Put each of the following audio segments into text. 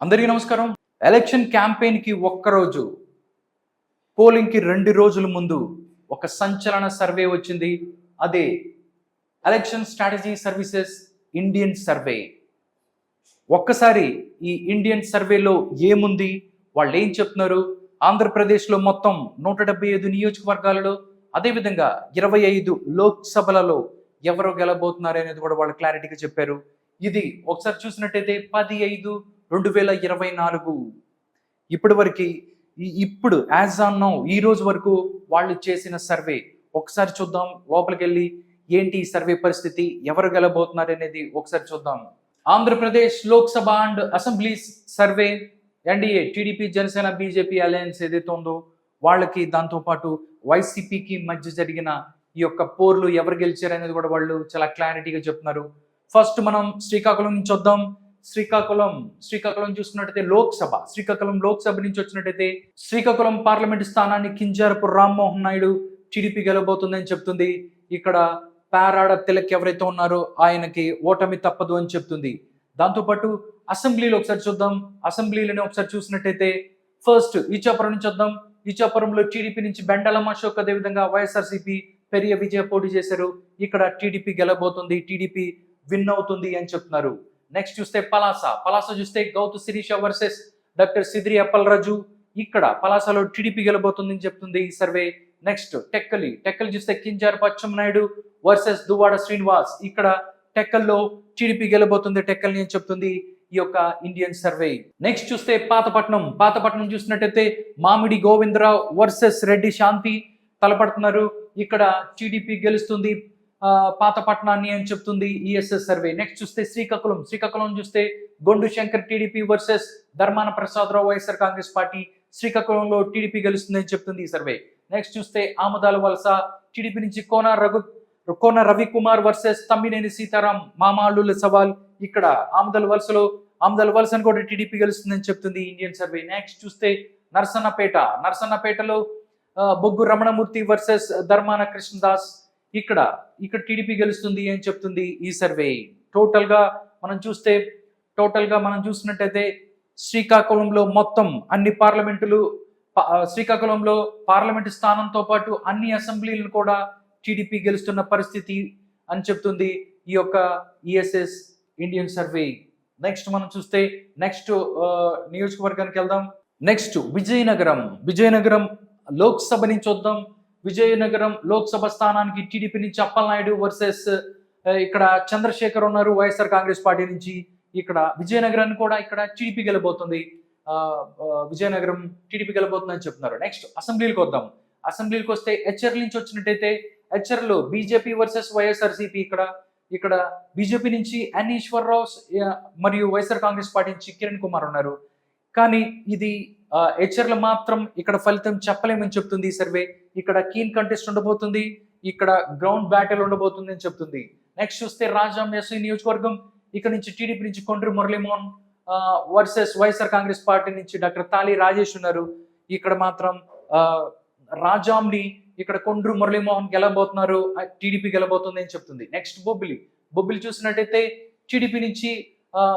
అందరికీ నమస్కారం. ఎలక్షన్ క్యాంపెయిన్‌కి ఒక్కరోజు, పోలింగ్‌కి 2 రోజుల ముందు ఒక సంచలన సర్వే వచ్చింది. అదే election strategy services Indian survey. ఒక్కసారి ఈ ఇండియన్ సర్వేలో ఏముంది? వాళ్ళేం చెప్తున్నారు? ఆంధ్రప్రదేశ్‌లో మొత్తం 175 నియోజకవర్గాలలో, అదేవిధంగా 25 లోక్‌సభలలో ఎవరు గెలవబోతున్నారనేది కూడా వాళ్ళు క్లారిటీగా చెప్పారు. ఇది ఒకసారి చూసినట్టయితే 10/5/2024 ఇప్పటివరకి ఇప్పుడు యాజ్ ఆన్ నౌ ఈ రోజు వరకు వాళ్ళు చేసిన సర్వే ఒకసారి చూద్దాం. లోపలికెళ్ళి ఏంటి ఈ సర్వే పరిస్థితి, ఎవరు గెలబోతున్నారు అనేది ఒకసారి చూద్దాం. Andhra Pradesh Lok Sabha and assemblies survey NDA TDP Janasena BJP alliance ఏదైతే ఉందో వాళ్ళకి, దాంతోపాటు వైసీపీకి మధ్య జరిగిన ఈ యొక్క పోర్లు ఎవరు గెలిచారు అనేది కూడా వాళ్ళు చాలా క్లారిటీగా చెప్తున్నారు. ఫస్ట్ మనం శ్రీకాకుళం నుంచి వద్దాం. శ్రీకాకుళం చూసుకున్నట్టయితే శ్రీకాకుళం లోక్సభ నుంచి వచ్చినట్టయితే శ్రీకాకుళం పార్లమెంట్ స్థానాన్ని కింజారపు రామ్మోహన్ నాయుడు టీడీపీ గెలబోతుందని చెప్తుంది. ఇక్కడ పారాడ తిలక్ ఎవరైతే ఉన్నారో ఆయనకి ఓటమి తప్పదు అని చెప్తుంది. దాంతోపాటు అసెంబ్లీలో ఒకసారి చూద్దాం. అసెంబ్లీలోనే ఒకసారి చూసినట్టయితే ఫస్ట్ ఇచ్చాపురం నుంచి వద్దాం. ఇచ్చాపురంలో టీడీపీ నుంచి బెండలం అశోక్, అదేవిధంగా వైఎస్ఆర్సీపీ పెరియ విజయ పోటీ చేశారు. ఇక్కడ టీడీపీ గెలబోతుంది, టీడీపీ విన్ అవుతుంది అని చెప్తున్నారు. నెక్స్ట్ చూస్తే పలాస చూస్తే గౌతు శిరీష వర్సెస్ డాక్టర్ సిద్రి అప్పలరాజు. ఇక్కడ పలాసలో టీడీపీ గెలబోతుందని చెప్తుంది ఈ సర్వే. నెక్స్ట్ టెక్కలి చూస్తే కింజారపు అచ్చెన్నాయుడు వర్సెస్ దువ్వాడ శ్రీనివాస్. ఇక్కడ టెక్కల్లో టీడీపీ గెలబోతుంది టెక్కల్ని అని చెప్తుంది ఈ యొక్క ఇండియన్ సర్వే. నెక్స్ట్ చూస్తే పాతపట్నం చూసినట్టయితే మామిడి గోవిందరావు వర్సెస్ రెడ్డి శాంతి తలపడుతున్నారు. ఇక్కడ టీడీపీ గెలుస్తుంది పాతపట్నాన్ని అని చెప్తుంది ఈఎస్ఎస్ సర్వే. నెక్స్ట్ చూస్తే శ్రీకాకుళం చూస్తే Gondu Shankar TDP versus Dharmana Prasadarao YSR Congress party. శ్రీకాకుళంలో టీడీపీ గెలుస్తుంది అని చెప్తుంది ఈ సర్వే. నెక్స్ట్ చూస్తే ఆమదాల వలస టీడీపీ నుంచి కోన రవికుమార్ వర్సెస్ తమ్మినేని సీతారాం మామాళ్ళుల సవాల్. ఇక్కడ ఆమదాల వలసను కూడా టీడీపీ గెలుస్తుందని చెప్తుంది ఇండియన్ సర్వే. నెక్స్ట్ చూస్తే నర్సన్నపేటలో బొగ్గు రమణమూర్తి వర్సెస్ ధర్మాన కృష్ణదాస్. ఇక్కడ టీడీపీ గెలుస్తుంది అని చెప్తుంది ఈ సర్వే. టోటల్ గా మనం చూసినట్టయితే శ్రీకాకుళంలో మొత్తం అన్ని శ్రీకాకుళంలో పార్లమెంటు స్థానంతో పాటు అన్ని అసెంబ్లీలను కూడా టీడీపీ గెలుస్తున్న పరిస్థితి అని చెప్తుంది ఈ యొక్క ఈఎస్ఎస్ ఇండియన్ సర్వే. నెక్స్ట్ మనం చూస్తే నియోజకవర్గానికి వెళ్దాం. నెక్స్ట్ విజయనగరం లోక్సభ నుంచి వద్దాం. విజయనగరం లోక్సభ స్థానానికి టీడీపీ నుంచి అప్పలనాయుడు వర్సెస్ ఇక్కడ చంద్రశేఖర్ ఉన్నారు వైఎస్ఆర్ కాంగ్రెస్ పార్టీ నుంచి. ఇక్కడ విజయనగరాన్ని కూడా ఇక్కడ టీడీపీ గెలబోతుంది, విజయనగరం టీడీపీ గెలబోతుందని చెప్తున్నారు. నెక్స్ట్ అసెంబ్లీకి వస్తే హెచ్ఆర్ నుంచి వచ్చినట్టయితే హెచ్ఆర్లో బీజేపీ వర్సెస్ వైఎస్ఆర్సీపీ. ఇక్కడ బీజేపీ నుంచి ఎన్ ఈశ్వరరావు మరియు వైఎస్ఆర్ కాంగ్రెస్ పార్టీ నుంచి కిరణ్ కుమార్ ఉన్నారు. కానీ ఇది హెచ్ఆర్లో మాత్రం ఇక్కడ ఫలితం చెప్పలేమని చెప్తుంది ఈ సర్వే. ఇక్కడ కీన్ కంటెస్ట్ ఉండబోతుంది, ఇక్కడ గ్రౌండ్ బ్యాటిల్ ఉండబోతుంది అని చెప్తుంది. నెక్స్ట్ చూస్తే రాజాం ఎస్సీ నియోజకవర్గం. ఇక్కడ నుంచి టీడీపీ నుంచి కొండ్రి మురళీమోహన్ వర్సెస్ వైఎస్ఆర్ కాంగ్రెస్ పార్టీ నుంచి డాక్టర్ తాలి రాజేష్ ఉన్నారు. ఇక్కడ మాత్రం రాజాంని ఇక్కడ కొండ్రు మురళీమోహన్ గెలబోతున్నారు, టీడీపీ గెలబోతుంది అని చెప్తుంది. నెక్స్ట్ బొబ్బిలి చూసినట్టయితే టీడీపీ నుంచి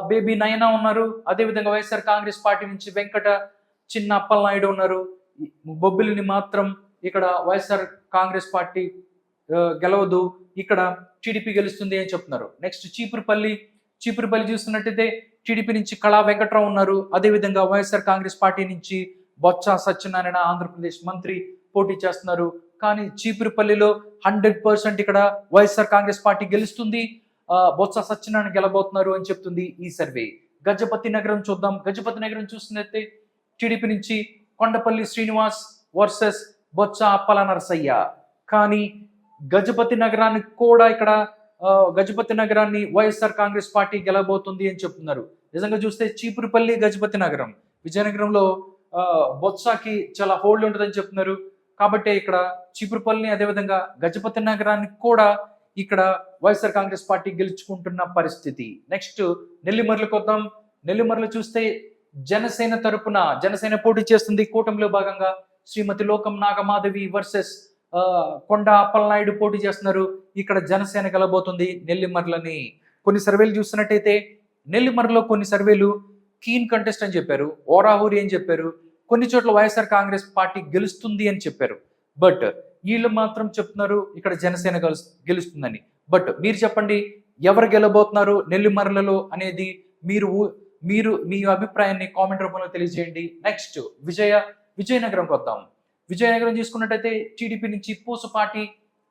బేబీ నయనా ఉన్నారు, అదేవిధంగా వైఎస్ఆర్ కాంగ్రెస్ పార్టీ నుంచి వెంకట చిన్న అప్పలనాయుడు ఉన్నారు. బొబ్బిలిని మాత్రం ఇక్కడ వైఎస్ఆర్ కాంగ్రెస్ పార్టీ గెలవదు, ఇక్కడ టీడీపీ గెలుస్తుంది అని చెప్తున్నారు. నెక్స్ట్ చీపురుపల్లి చూస్తున్నట్టయితే టీడీపీ నుంచి కళా వెంకట్రావు ఉన్నారు, అదేవిధంగా వైఎస్ఆర్ కాంగ్రెస్ పార్టీ నుంచి బొత్స సత్యనారాయణ ఆంధ్రప్రదేశ్ మంత్రి పోటీ చేస్తున్నారు. కానీ చీపురుపల్లిలో 100% ఇక్కడ వైఎస్ఆర్ కాంగ్రెస్ పార్టీ గెలుస్తుంది, బొత్స సత్యనారాయణ గెలబోతున్నారు అని చెప్తుంది ఈ సర్వే. గజపతి నగరం చూద్దాం. గజపతి నగరం చూసినట్లయితే టీడీపీ నుంచి కొండపల్లి శ్రీనివాస్ వర్సెస్ బొత్స అప్పల నరసయ్య. కానీ గజపతి నగరాన్ని వైఎస్ఆర్ కాంగ్రెస్ పార్టీ గెలబోతుంది అని చెప్తున్నారు. నిజంగా చూస్తే చీపురుపల్లి గజపతి నగరం విజయనగరంలో బొత్సకి చాలా హోల్డ్ ఉంటుందని చెప్తున్నారు. కాబట్టి ఇక్కడ చీపురుపల్లిని అదేవిధంగా గజపతి నగరాన్ని కూడా ఇక్కడ వైఎస్ఆర్ కాంగ్రెస్ పార్టీ గెలుచుకుంటున్న పరిస్థితి. నెక్స్ట్ నెల్లిమర్లకు వద్దాం. నెల్లిమర్లు చూస్తే జనసేన పోటీ చేస్తుంది. కూటమిలో భాగంగా శ్రీమతి లోకం నాగమాధవి వర్సెస్ కొండ అప్పలనాయుడు పోటీ చేస్తున్నారు. ఇక్కడ జనసేన గెలబోతుంది నెల్లిమర్లని. కొన్ని సర్వేలు చూస్తున్నట్టయితే నెల్లిమర్లో కొన్ని సర్వేలు కీన్ కంటెస్ట్ అని చెప్పారు, ఓరాహోరి అని చెప్పారు. కొన్ని చోట్ల వైఎస్ఆర్ కాంగ్రెస్ పార్టీ గెలుస్తుంది అని చెప్పారు. బట్ వీళ్ళు మాత్రం చెప్తున్నారు ఇక్కడ జనసేన గెలుస్తుందని. బట్ మీరు చెప్పండి, ఎవరు గెలబోతున్నారు నెల్లిమర్లలో అనేది మీరు మీ అభిప్రాయాన్ని కామెంట్ రూపంలో తెలియజేయండి. నెక్స్ట్ విజయనగరంకి వద్దాం. విజయనగరం తీసుకున్నట్టయితే టీడీపీ నుంచి పూసపాటి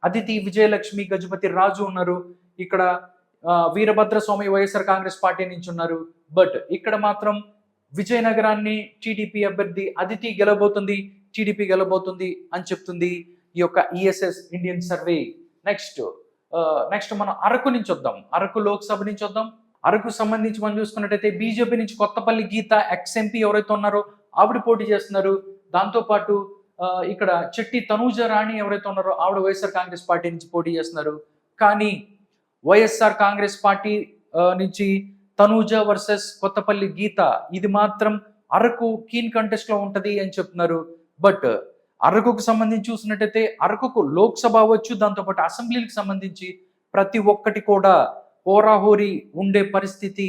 అదితి, విజయలక్ష్మి, గజపతి రాజు ఉన్నారు. ఇక్కడ వీరభద్రస్వామి వైఎస్ఆర్ కాంగ్రెస్ పార్టీ నుంచి ఉన్నారు. బట్ ఇక్కడ మాత్రం విజయనగరాన్ని టీడీపీ అభ్యర్థి అదితి గెలబోతుంది, టీడీపీ గెలబోతుంది అని చెప్తుంది ఈ యొక్క ఈఎస్ఎస్ ఇండియన్ సర్వే. నెక్స్ట్ మనం అరకు నుంచి వద్దాం. అరకు లోక్సభ నుంచి వద్దాం. అరకు సంబంధించి మనం చూసుకున్నట్టయితే బీజేపీ నుంచి కొత్తపల్లి గీత ఎక్స్ఎంపీ ఎవరైతే ఉన్నారో ఆవిడ పోటీ చేస్తున్నారు. దాంతోపాటు ఇక్కడ చెట్టి తనూజ రాణి ఎవరైతే ఉన్నారో ఆవిడ వైఎస్ఆర్ కాంగ్రెస్ పార్టీ నుంచి పోటీ చేస్తున్నారు. కానీ వైఎస్ఆర్ కాంగ్రెస్ పార్టీ నుంచి తనూజ వర్సెస్ కొత్తపల్లి గీత, ఇది మాత్రం అరకు కీన్ కంటెస్ట్ లో ఉంటది అని చెప్తున్నారు. బట్ అరకుకు సంబంధించి చూసినట్టయితే అరకుకు లోక్సభ అవ్వచ్చు, దాంతోపాటు అసెంబ్లీకి సంబంధించి ప్రతి ఒక్కటి కూడా హోరాహోరీ ఉండే పరిస్థితి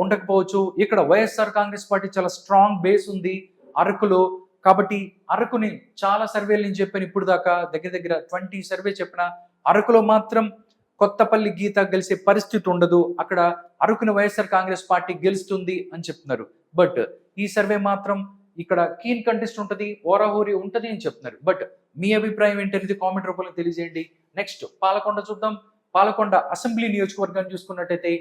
ఉండకపోవచ్చు. ఇక్కడ వైఎస్ఆర్ కాంగ్రెస్ పార్టీ చాలా స్ట్రాంగ్ బేస్ ఉంది అరకులో. కాబట్టి అరకుని చాలా సర్వేలు నేను చెప్పాను ఇప్పుడు దాకా, దగ్గర 20 సర్వే చెప్పిన అరకులో మాత్రం కొత్తపల్లి గీత గెలిచే పరిస్థితి ఉండదు. అక్కడ అరకుని వైఎస్ఆర్ కాంగ్రెస్ పార్టీ గెలుస్తుంది అని చెప్తున్నారు. బట్ ఈ సర్వే మాత్రం ఇక్కడ కీన్ కంటెస్ట్ ఉంటుంది, ఓరాహోరీ ఉంటుంది అని చెప్తున్నారు. బట్ మీ అభిప్రాయం ఏంటనేది కామెంట్ రూపంలో తెలియజేయండి. నెక్స్ట్ పాలకొండ చూద్దాం. పాలకొండ అసెంబ్లీ నియోజకవర్గాన్ని చూసుకున్నట్టయితే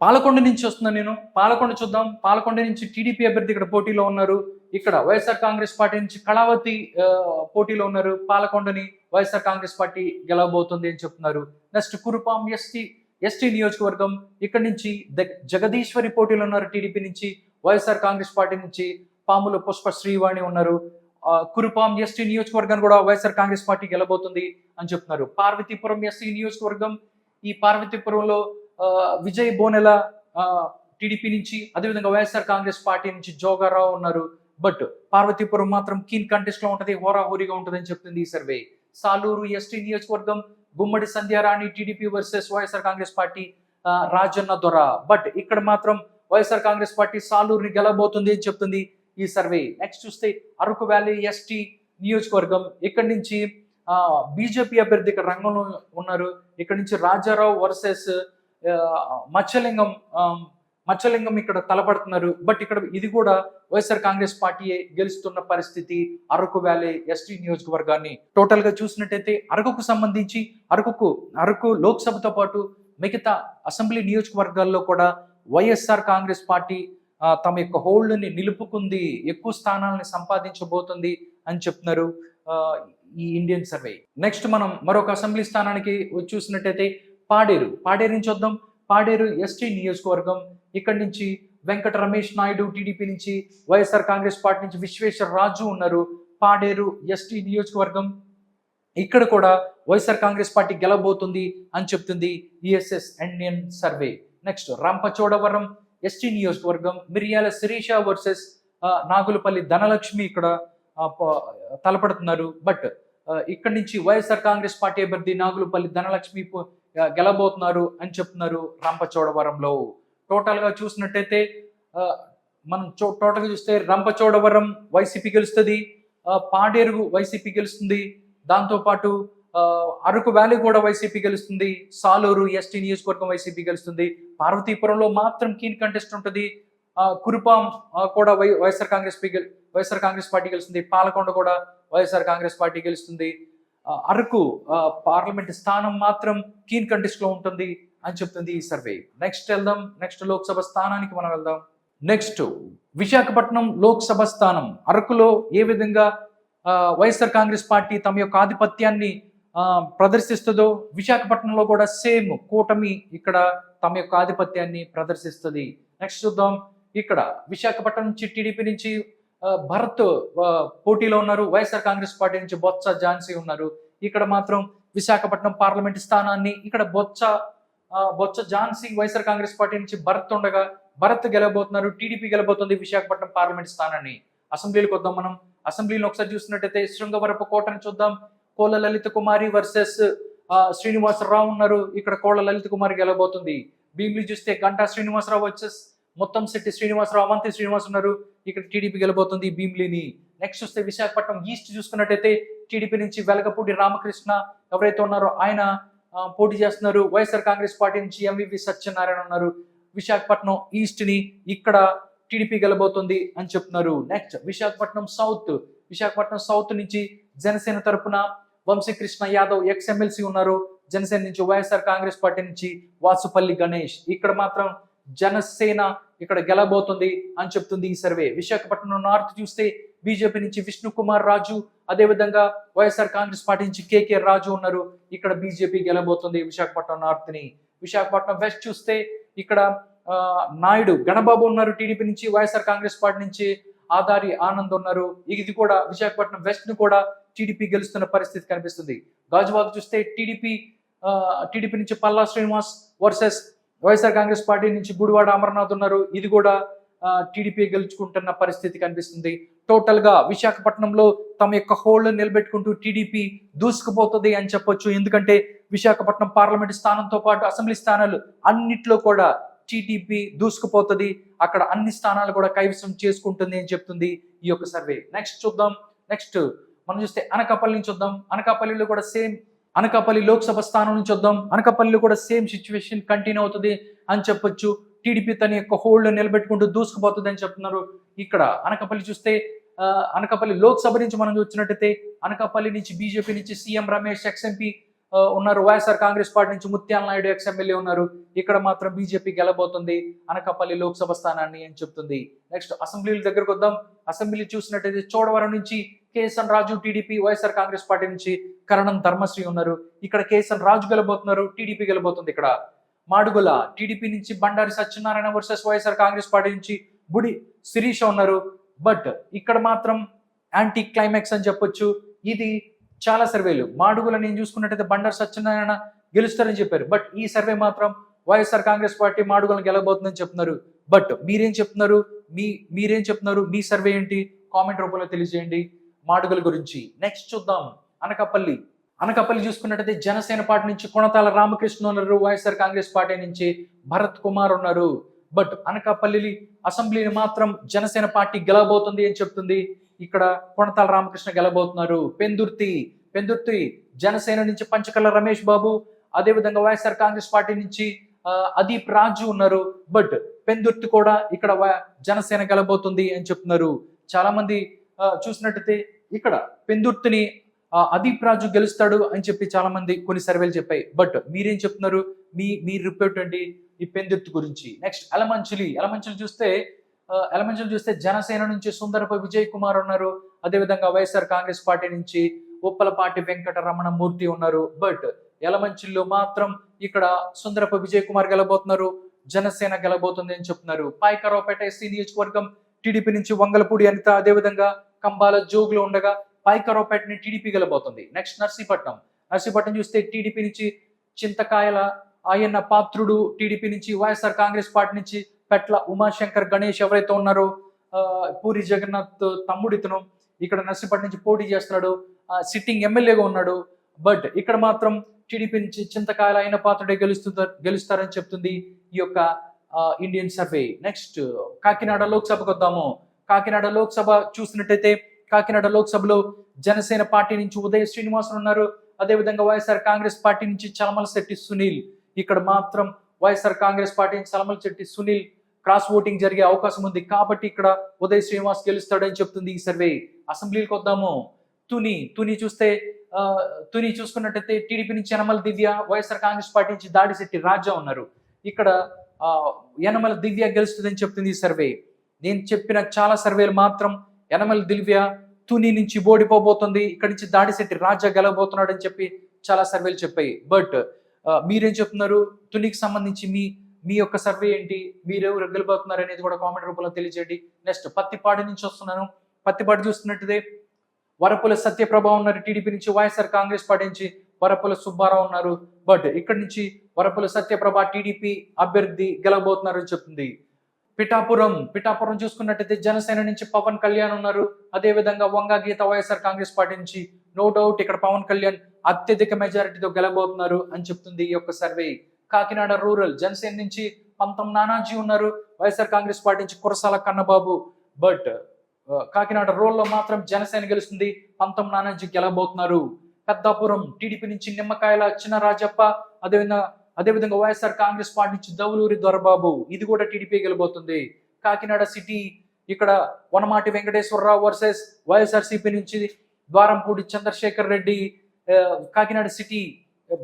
పాలకొండ నుంచి వస్తున్నాను నేను. పాలకొండ చూద్దాం. పాలకొండ నుంచి టీడీపీ అభ్యర్థి ఇక్కడ పోటీలో ఉన్నారు. ఇక్కడ వైఎస్ఆర్ కాంగ్రెస్ పార్టీ నుంచి కళావతి పోటీలో ఉన్నారు. పాలకొండని వైఎస్ఆర్ కాంగ్రెస్ పార్టీ గెలవబోతుంది అని చెప్తున్నారు. నెక్స్ట్ కురుపాం ఎస్టీ నియోజకవర్గం. ఇక్కడ నుంచి జగదీశ్వరి పోటీలో ఉన్నారు టీడీపీ నుంచి. వైఎస్ఆర్ కాంగ్రెస్ పార్టీ నుంచి పాముల పుష్ప శ్రీవాణి ఉన్నారు. కురుపాం ఎస్టీ నియోజకవర్గాన్ని కూడా వైఎస్ఆర్ కాంగ్రెస్ పార్టీ గెలబోతుంది అని చెప్తున్నారు. పార్వతీపురం ఎస్టీ నియోజకవర్గం. ఈ పార్వతీపురంలో విజయ్ బోనెల టీడీపీ నుంచి, అదేవిధంగా వైఎస్ఆర్ కాంగ్రెస్ పార్టీ నుంచి జోగారావు ఉన్నారు. బట్ పార్వతీపురం మాత్రం కీన్ కంటెస్ట్ లో ఉంటది, హోరాహోరీగా ఉంటది అని చెప్తుంది ఈ సర్వే. సాలూరు ఎస్టీ నియోజకవర్గం. Gummadi Sandhyarani TDP versus YSR Congress party Rajanna Dora. But ఇక్కడ మాత్రం వైఎస్ఆర్ కాంగ్రెస్ పార్టీ సాలూరుని గెలబోతుంది అని చెప్తుంది ఈ సర్వే. నెక్స్ట్ చూస్తే అరకు వ్యాలీ ఎస్టీ నియోజకవర్గం. ఇక్కడ నుంచి బీజేపీ అభ్యర్థి ఇక్కడ రంగంలో ఉన్నారు. ఇక్కడ నుంచి రాజారావు వర్సెస్ మచ్చలింగం ఇక్కడ తలపడుతున్నారు. బట్ ఇక్కడ ఇది కూడా వైఎస్ఆర్ కాంగ్రెస్ పార్టీ గెలుస్తున్న పరిస్థితి అరకు వ్యాలీ ఎస్టీ నియోజకవర్గాన్ని. టోటల్ గా చూసినట్టయితే అరకుకు సంబంధించి అరకు లోక్సభతో పాటు మిగతా అసెంబ్లీ నియోజకవర్గాల్లో కూడా వైఎస్ఆర్ కాంగ్రెస్ పార్టీ తమ యొక్క హోల్డ్ని నిలుపుకుంది, ఎక్కువ స్థానాలను సంపాదించబోతుంది అని చెప్తున్నారు ఈ ఇండియన్ సర్వే. నెక్స్ట్ మనం మరొక అసెంబ్లీ స్థానానికి చూసినట్టయితే పాడేరు నుంచి వద్దాం. పాడేరు ఎస్టీ నియోజకవర్గం. ఇక్కడ నుంచి వెంకట రమేష్ నాయుడు టీడీపీ నుంచి, వైఎస్ఆర్ కాంగ్రెస్ పార్టీ నుంచి విశ్వేశ్వర రాజు ఉన్నారు. పాడేరు ఎస్టీ నియోజకవర్గం. ఇక్కడ కూడా వైఎస్ఆర్ కాంగ్రెస్ పార్టీ గెలబోతుంది అని చెప్తుంది ESS Indian survey. Next Rampachodavaram ST నియోజకవర్గం. మిరియాల శిరీష వర్సెస్ నాగులపల్లి ధనలక్ష్మి ఇక్కడ తలపడుతున్నారు. బట్ ఇక్కడ నుంచి వైఎస్ఆర్ కాంగ్రెస్ పార్టీ అభ్యర్థి నాగులపల్లి ధనలక్ష్మి గెలబోతున్నారు అని చెప్తున్నారు రంపచోడవరంలో. టోటల్ గా చూసినట్టయితే మనం టోటల్ గా చూస్తే రంపచోడవరం వైసీపీ గెలుస్తుంది, పాడేరు వైసీపీ గెలుస్తుంది, దాంతోపాటు అరకు వ్యాలీ కూడా వైసీపీ గెలుస్తుంది, సాలూరు ఎస్టీ నియోజకవర్గం వైసీపీ గెలుస్తుంది, పార్వతీపురంలో మాత్రం కీన్ కంటెస్ట్ ఉంటుంది, కురుపాం కూడా వైఎస్ఆర్ కాంగ్రెస్ పార్టీ గెలుస్తుంది, పాలకొండ కూడా వైఎస్ఆర్ కాంగ్రెస్ పార్టీ గెలుస్తుంది, అరకు పార్లమెంట్ స్థానం మాత్రం కీన్ కంటెస్ట్ లో ఉంటుంది అని చెప్తుంది ఈ సర్వే. నెక్స్ట్ వెళ్దాం. నెక్స్ట్ లోక్సభ స్థానానికి మనం వెళ్దాం. నెక్స్ట్ విశాఖపట్నం లోక్సభ స్థానం. అరకులో ఏ విధంగా వైఎస్ఆర్ కాంగ్రెస్ పార్టీ తమ యొక్క ఆధిపత్యాన్ని ప్రదర్శిస్తుందో విశాఖపట్నంలో కూడా సేమ్ కూటమి ఇక్కడ తమ యొక్క ఆధిపత్యాన్ని ప్రదర్శిస్తుంది. నెక్స్ట్ చూద్దాం. ఇక్కడ విశాఖపట్నం నుంచి టీడీపీ నుంచి భరత్ పోటీలో ఉన్నారు, వైఎస్ఆర్ కాంగ్రెస్ పార్టీ నుంచి బొత్స ఝాన్సీ ఉన్నారు. ఇక్కడ మాత్రం విశాఖపట్నం పార్లమెంట్ స్థానాన్ని ఇక్కడ బొత్స ఝాన్సీ వైఎస్ఆర్ కాంగ్రెస్ పార్టీ నుంచి భరత్ ఉండగా భరత్ గెలబోతున్నారు, టీడీపీ గెలబోతుంది విశాఖపట్నం పార్లమెంట్ స్థానాన్ని. అసెంబ్లీలకు వద్దాం మనం. అసెంబ్లీలో ఒకసారి చూసినట్టయితే శృంగవరపు కోటని చూద్దాం. కోళ్ళ లలిత కుమారి వర్సెస్ శ్రీనివాసరావు ఉన్నారు. ఇక్కడ కోళ్ళ లలిత కుమారి గెలబోతుంది. భీమిలి చూస్తే గంటా శ్రీనివాసరావు వర్సెస్ ముత్తంశెట్టి శ్రీనివాసరావు, అవంతి శ్రీనివాస్ ఉన్నారు. ఇక్కడ టీడీపీ గెలబోతుంది భీమిలిని. నెక్స్ట్ చూస్తే విశాఖపట్నం ఈస్ట్ చూసుకున్నట్టయితే టీడీపీ నుంచి వెలగపూడి రామకృష్ణ ఎవరైతే ఉన్నారో ఆయన పోటీ చేస్తున్నారు. వైఎస్ఆర్ కాంగ్రెస్ పార్టీ నుంచి ఎంవివి సత్యనారాయణ ఉన్నారు. విశాఖపట్నం ఈస్ట్ ని ఇక్కడ టీడీపీ గెలబోతుంది అని చెప్తున్నారు. నెక్స్ట్ విశాఖపట్నం సౌత్ నుంచి జనసేన తరపున వంశీకృష్ణ యాదవ్ ఎక్స్ఎమ్మెల్సీ ఉన్నారు. జనసేన నుంచి వైఎస్ఆర్ కాంగ్రెస్ పార్టీ నుంచి వాసుపల్లి గణేష్. ఇక్కడ మాత్రం జనసేన ఇక్కడ గెలబోతుంది అని చెప్తుంది ఈ సర్వే. విశాఖపట్నం నార్త్ చూస్తే బీజేపీ నుంచి విష్ణు కుమార్ రాజు, అదేవిధంగా వైఎస్ఆర్ కాంగ్రెస్ పార్టీ నుంచి కేకే రాజు ఉన్నారు. ఇక్కడ బీజేపీ గెలబోతుంది విశాఖపట్నం నార్త్ ని. విశాఖపట్నం వెస్ట్ చూస్తే ఇక్కడ నాయుడు గణబాబు ఉన్నారు టీడీపీ నుంచి. వైఎస్ఆర్ కాంగ్రెస్ పార్టీ నుంచి ఆదారి ఆనంద్ ఉన్నారు. ఇది కూడా విశాఖపట్నం వెస్ట్ ను కూడా టీడీపీ గెలుస్తున్న పరిస్థితి కనిపిస్తుంది. గాజువాక చూస్తే టీడీపీ నుంచి పల్లా శ్రీనివాస్ వర్సెస్ వైఎస్ఆర్ కాంగ్రెస్ పార్టీ నుంచి గుడివాడ అమర్నాథ్ ఉన్నారు. ఇది కూడా టీడీపీ గెలుచుకుంటున్న పరిస్థితి కనిపిస్తుంది. టోటల్ గా విశాఖపట్నంలో తమ యొక్క హోల్డ్ నిలబెట్టుకుంటూ టీడీపీ దూసుకుపోతుంది అని చెప్పొచ్చు. ఎందుకంటే విశాఖపట్నం పార్లమెంట్ స్థానంతో పాటు అసెంబ్లీ స్థానాలు అన్నిట్లో కూడా టీడీపీ దూసుకుపోతుంది. అక్కడ అన్ని స్థానాలు కూడా కైవసం చేసుకుంటుంది అని చెప్తుంది ఈ యొక్క సర్వే. నెక్స్ట్ మనం చూస్తే అనకాపల్లి నుంచి చూద్దాం. అనకాపల్లిలో కూడా సేమ్, అనకాపల్లి లోక్సభ స్థానం నుంచి చూద్దాం. అనకాపల్లిలో కూడా సేమ్ సిచ్యువేషన్ కంటిన్యూ అవుతుంది అని చెప్పొచ్చు. టీడీపీ తన యొక్క హోల్డ్ నిలబెట్టుకుంటూ దూసుకుపోతుంది అని చెప్తున్నారు. ఇక్కడ అనకాపల్లి చూస్తే అనకాపల్లి లోక్సభ నుంచి మనం చూసినట్టయితే అనకాపల్లి నుంచి బీజేపీ నుంచి సీఎం రమేష్ ఎక్స్ఎంపీ ఉన్నారు. వైఎస్ఆర్ కాంగ్రెస్ పార్టీ నుంచి ముత్యాల నాయుడు ఎక్స్ఎమ్మెల్యే ఉన్నారు. ఇక్కడ మాత్రం బీజేపీ గెలబోతుంది అనకాపల్లి లోక్సభ స్థానాన్ని అని చెప్తుంది. నెక్స్ట్ అసెంబ్లీల దగ్గరకు వద్దాం. అసెంబ్లీ చూసినట్టయితే చోడవరం నుంచి కేఎస్ఎన్ రాజు టీడీపీ, వైఎస్ఆర్ కాంగ్రెస్ పార్టీ నుంచి కరణం ధర్మశ్రీ ఉన్నారు. ఇక్కడ కేఎస్ఎన్ రాజు గెలబోతున్నారు, టీడీపీ గెలబోతుంది. ఇక్కడ మాడుగుల టీడీపీ నుంచి బండారి సత్యనారాయణ వర్సెస్ వైఎస్ఆర్ కాంగ్రెస్ పార్టీ నుంచి బుడి శిరీష ఉన్నారు. బట్ ఇక్కడ మాత్రం యాంటీ క్లైమాక్స్ అని చెప్పొచ్చు. ఇది చాలా సర్వేలు మాడుగుల నేను చూసుకున్నట్టయితే బండారు సత్యనారాయణ గెలుస్తారని చెప్పారు. బట్ ఈ సర్వే మాత్రం వైఎస్ఆర్ కాంగ్రెస్ పార్టీ మాడుగులను గెలబోతుందని చెప్తున్నారు. బట్ మీరేం చెప్తున్నారు? మీ సర్వే ఏంటి? కామెంట్ రూపంలో తెలియజేయండి మాడుగుల గురించి. నెక్స్ట్ చూద్దాం అనకాపల్లి చూసుకున్నట్టయితే జనసేన పార్టీ నుంచి కొణతాల రామకృష్ణ ఉన్నారు. వైఎస్ఆర్ కాంగ్రెస్ పార్టీ నుంచి భరత్ కుమార్ ఉన్నారు. బట్ అనకాపల్లి అసెంబ్లీని మాత్రం జనసేన పార్టీ గెలబోతుంది అని చెప్తుంది. ఇక్కడ కొణతాల రామకృష్ణ గెలబోతున్నారు. పెందుర్తి జనసేన నుంచి పంచకల్ల రమేష్ బాబు, అదేవిధంగా వైఎస్ఆర్ కాంగ్రెస్ పార్టీ నుంచి అదీప్ రాజు ఉన్నారు. బట్ పెందుర్తి కూడా ఇక్కడ జనసేన గెలబోతుంది అని చెప్తున్నారు. చాలా మంది చూసినట్టయితే ఇక్కడ పెందుర్తిని అదీప్ రాజు గెలుస్తాడు అని చెప్పి చాలా మంది కొన్ని సర్వేలు చెప్పాయి. బట్ మీరేం చెప్తున్నారు? మీ రిపోర్ట్ అండి ఈ పెందుర్తి గురించి. నెక్స్ట్ ఎలమంచిలి చూస్తే జనసేన నుంచి సుందరపు విజయ్ కుమార్ ఉన్నారు. అదేవిధంగా వైఎస్ఆర్ కాంగ్రెస్ పార్టీ నుంచి ఉప్పలపాటి వెంకట రమణ మూర్తి ఉన్నారు. బట్ ఎలమంచిల్లో మాత్రం ఇక్కడ సుందరపు విజయ్ కుమార్ గెలబోతున్నారు, జనసేన గెలబోతుంది అని చెప్తున్నారు. పాయకరావుపేట ఎస్సీ నియోజకవర్గం టీడీపీ నుంచి వంగలపూడి అనిత, అదేవిధంగా కంబాల జోగులు ఉండగా పాయకరావుపేటని టీడీపీ గెలబోతుంది. నెక్స్ట్ నర్సీపట్నం చూస్తే టీడీపీ నుంచి చింతకాయల ఆయన్న పాత్రుడు, టీడీపీ నుంచి వైఎస్ఆర్ కాంగ్రెస్ పార్టీ నుంచి పెట్ల ఉమాశంకర్ గణేష్ ఎవరైతే ఉన్నారో పూరి జగన్నాథ్ తమ్ముడు ఇతను ఇక్కడ నర్సీపట్నం నుంచి పోటీ చేస్తున్నాడు, సిట్టింగ్ ఎమ్మెల్యేగా ఉన్నాడు. బట్ ఇక్కడ మాత్రం టీడీపీ నుంచి చింతకాయల అయిన పాత్రుడే గెలుస్తారని చెప్తుంది ఈ యొక్క ఇండియన్ సర్వే. నెక్స్ట్ కాకినాడ లోక్సభకు వద్దాము. కాకినాడ లోక్సభ చూసినట్టయితే కాకినాడ లోక్సభలో జనసేన పార్టీ నుంచి ఉదయ శ్రీనివాసన్ ఉన్నారు. అదేవిధంగా వైఎస్ఆర్ కాంగ్రెస్ పార్టీ నుంచి చలమలశెట్టి సునీల్. ఇక్కడ మాత్రం వైఎస్ఆర్ కాంగ్రెస్ పార్టీ నుంచి చలమలశెట్టి సునీల్ క్రాస్ ఓటింగ్ జరిగే అవకాశం ఉంది. కాబట్టి ఇక్కడ ఉదయ్ శ్రీనివాస్ గెలుస్తాడని చెప్తుంది ఈ సర్వే. అసెంబ్లీకి వద్దాము. తుని చూసుకున్నట్టయితే టీడీపీ నుంచి యనమల దివ్య, వైఎస్ఆర్ కాంగ్రెస్ పార్టీ నుంచి దాడిశెట్టి రాజా ఉన్నారు. ఇక్కడ యనమల దివ్య గెలుస్తుందని చెప్తుంది ఈ సర్వే. నేను చెప్పిన చాలా సర్వేలు మాత్రం యనమల దివ్య తుని నుంచి ఓడిపోబోతుంది, ఇక్కడ నుంచి దాడిశెట్టి రాజా గెలవబోతున్నాడు అని చెప్పి చాలా సర్వేలు చెప్పాయి. బట్ మీరేం చెప్తున్నారు? తునికి సంబంధించి మీ యొక్క సర్వే ఏంటి? మీరెవరు గెలబోతున్నారు అనేది కూడా కామెంట్ రూపంలో తెలియజేయండి. నెక్స్ట్ పత్తిపాడు నుంచి వస్తున్నాను. పత్తిపాడు చూస్తున్నట్టుదే వరపుల సత్యప్రభ ఉన్నారు టీడీపీ నుంచి, వైఎస్ఆర్ కాంగ్రెస్ పార్టీ నుంచి వరపుల సుబ్బారావు ఉన్నారు. బట్ ఇక్కడ నుంచి వరపుల సత్యప్రభ టీడీపీ అభ్యర్థి గెలవబోతున్నారు అని చెప్తుంది. పిఠాపురం చూసుకున్నట్టయితే జనసేన నుంచి పవన్ కళ్యాణ్ ఉన్నారు. అదేవిధంగా వంగ గీత వైఎస్ఆర్ కాంగ్రెస్ పార్టీ నుంచి. నో డౌట్ ఇక్కడ పవన్ కళ్యాణ్ అత్యధిక మెజారిటీతో గెలబోతున్నారు అని చెప్తుంది ఈ యొక్క సర్వే. కాకినాడ రూరల్ జనసేన నుంచి పంతం నానాజీ ఉన్నారు. వైఎస్ఆర్ కాంగ్రెస్ పార్టీ నుంచి కురసాల కన్నబాబు. బట్ కాకినాడ రోల్లో మాత్రం జనసేన గెలుస్తుంది, పంతం నానాజీ గెలబోతున్నారు. పెద్దాపురం టీడీపీ నుంచి నిమ్మకాయల చిన్న రాజప్ప, అదేవిధంగా వైఎస్ఆర్ కాంగ్రెస్ పార్టీ నుంచి దౌలూరి దొరబాబు, ఇది కూడా టీడీపీ గెలబోతుంది. కాకినాడ సిటీ ఇక్కడ వనమాటి వెంకటేశ్వరరావు వర్సెస్ వైఎస్ఆర్సీపీ నుంచి ద్వారంపూడి చంద్రశేఖర్ రెడ్డి, కాకినాడ సిటీ.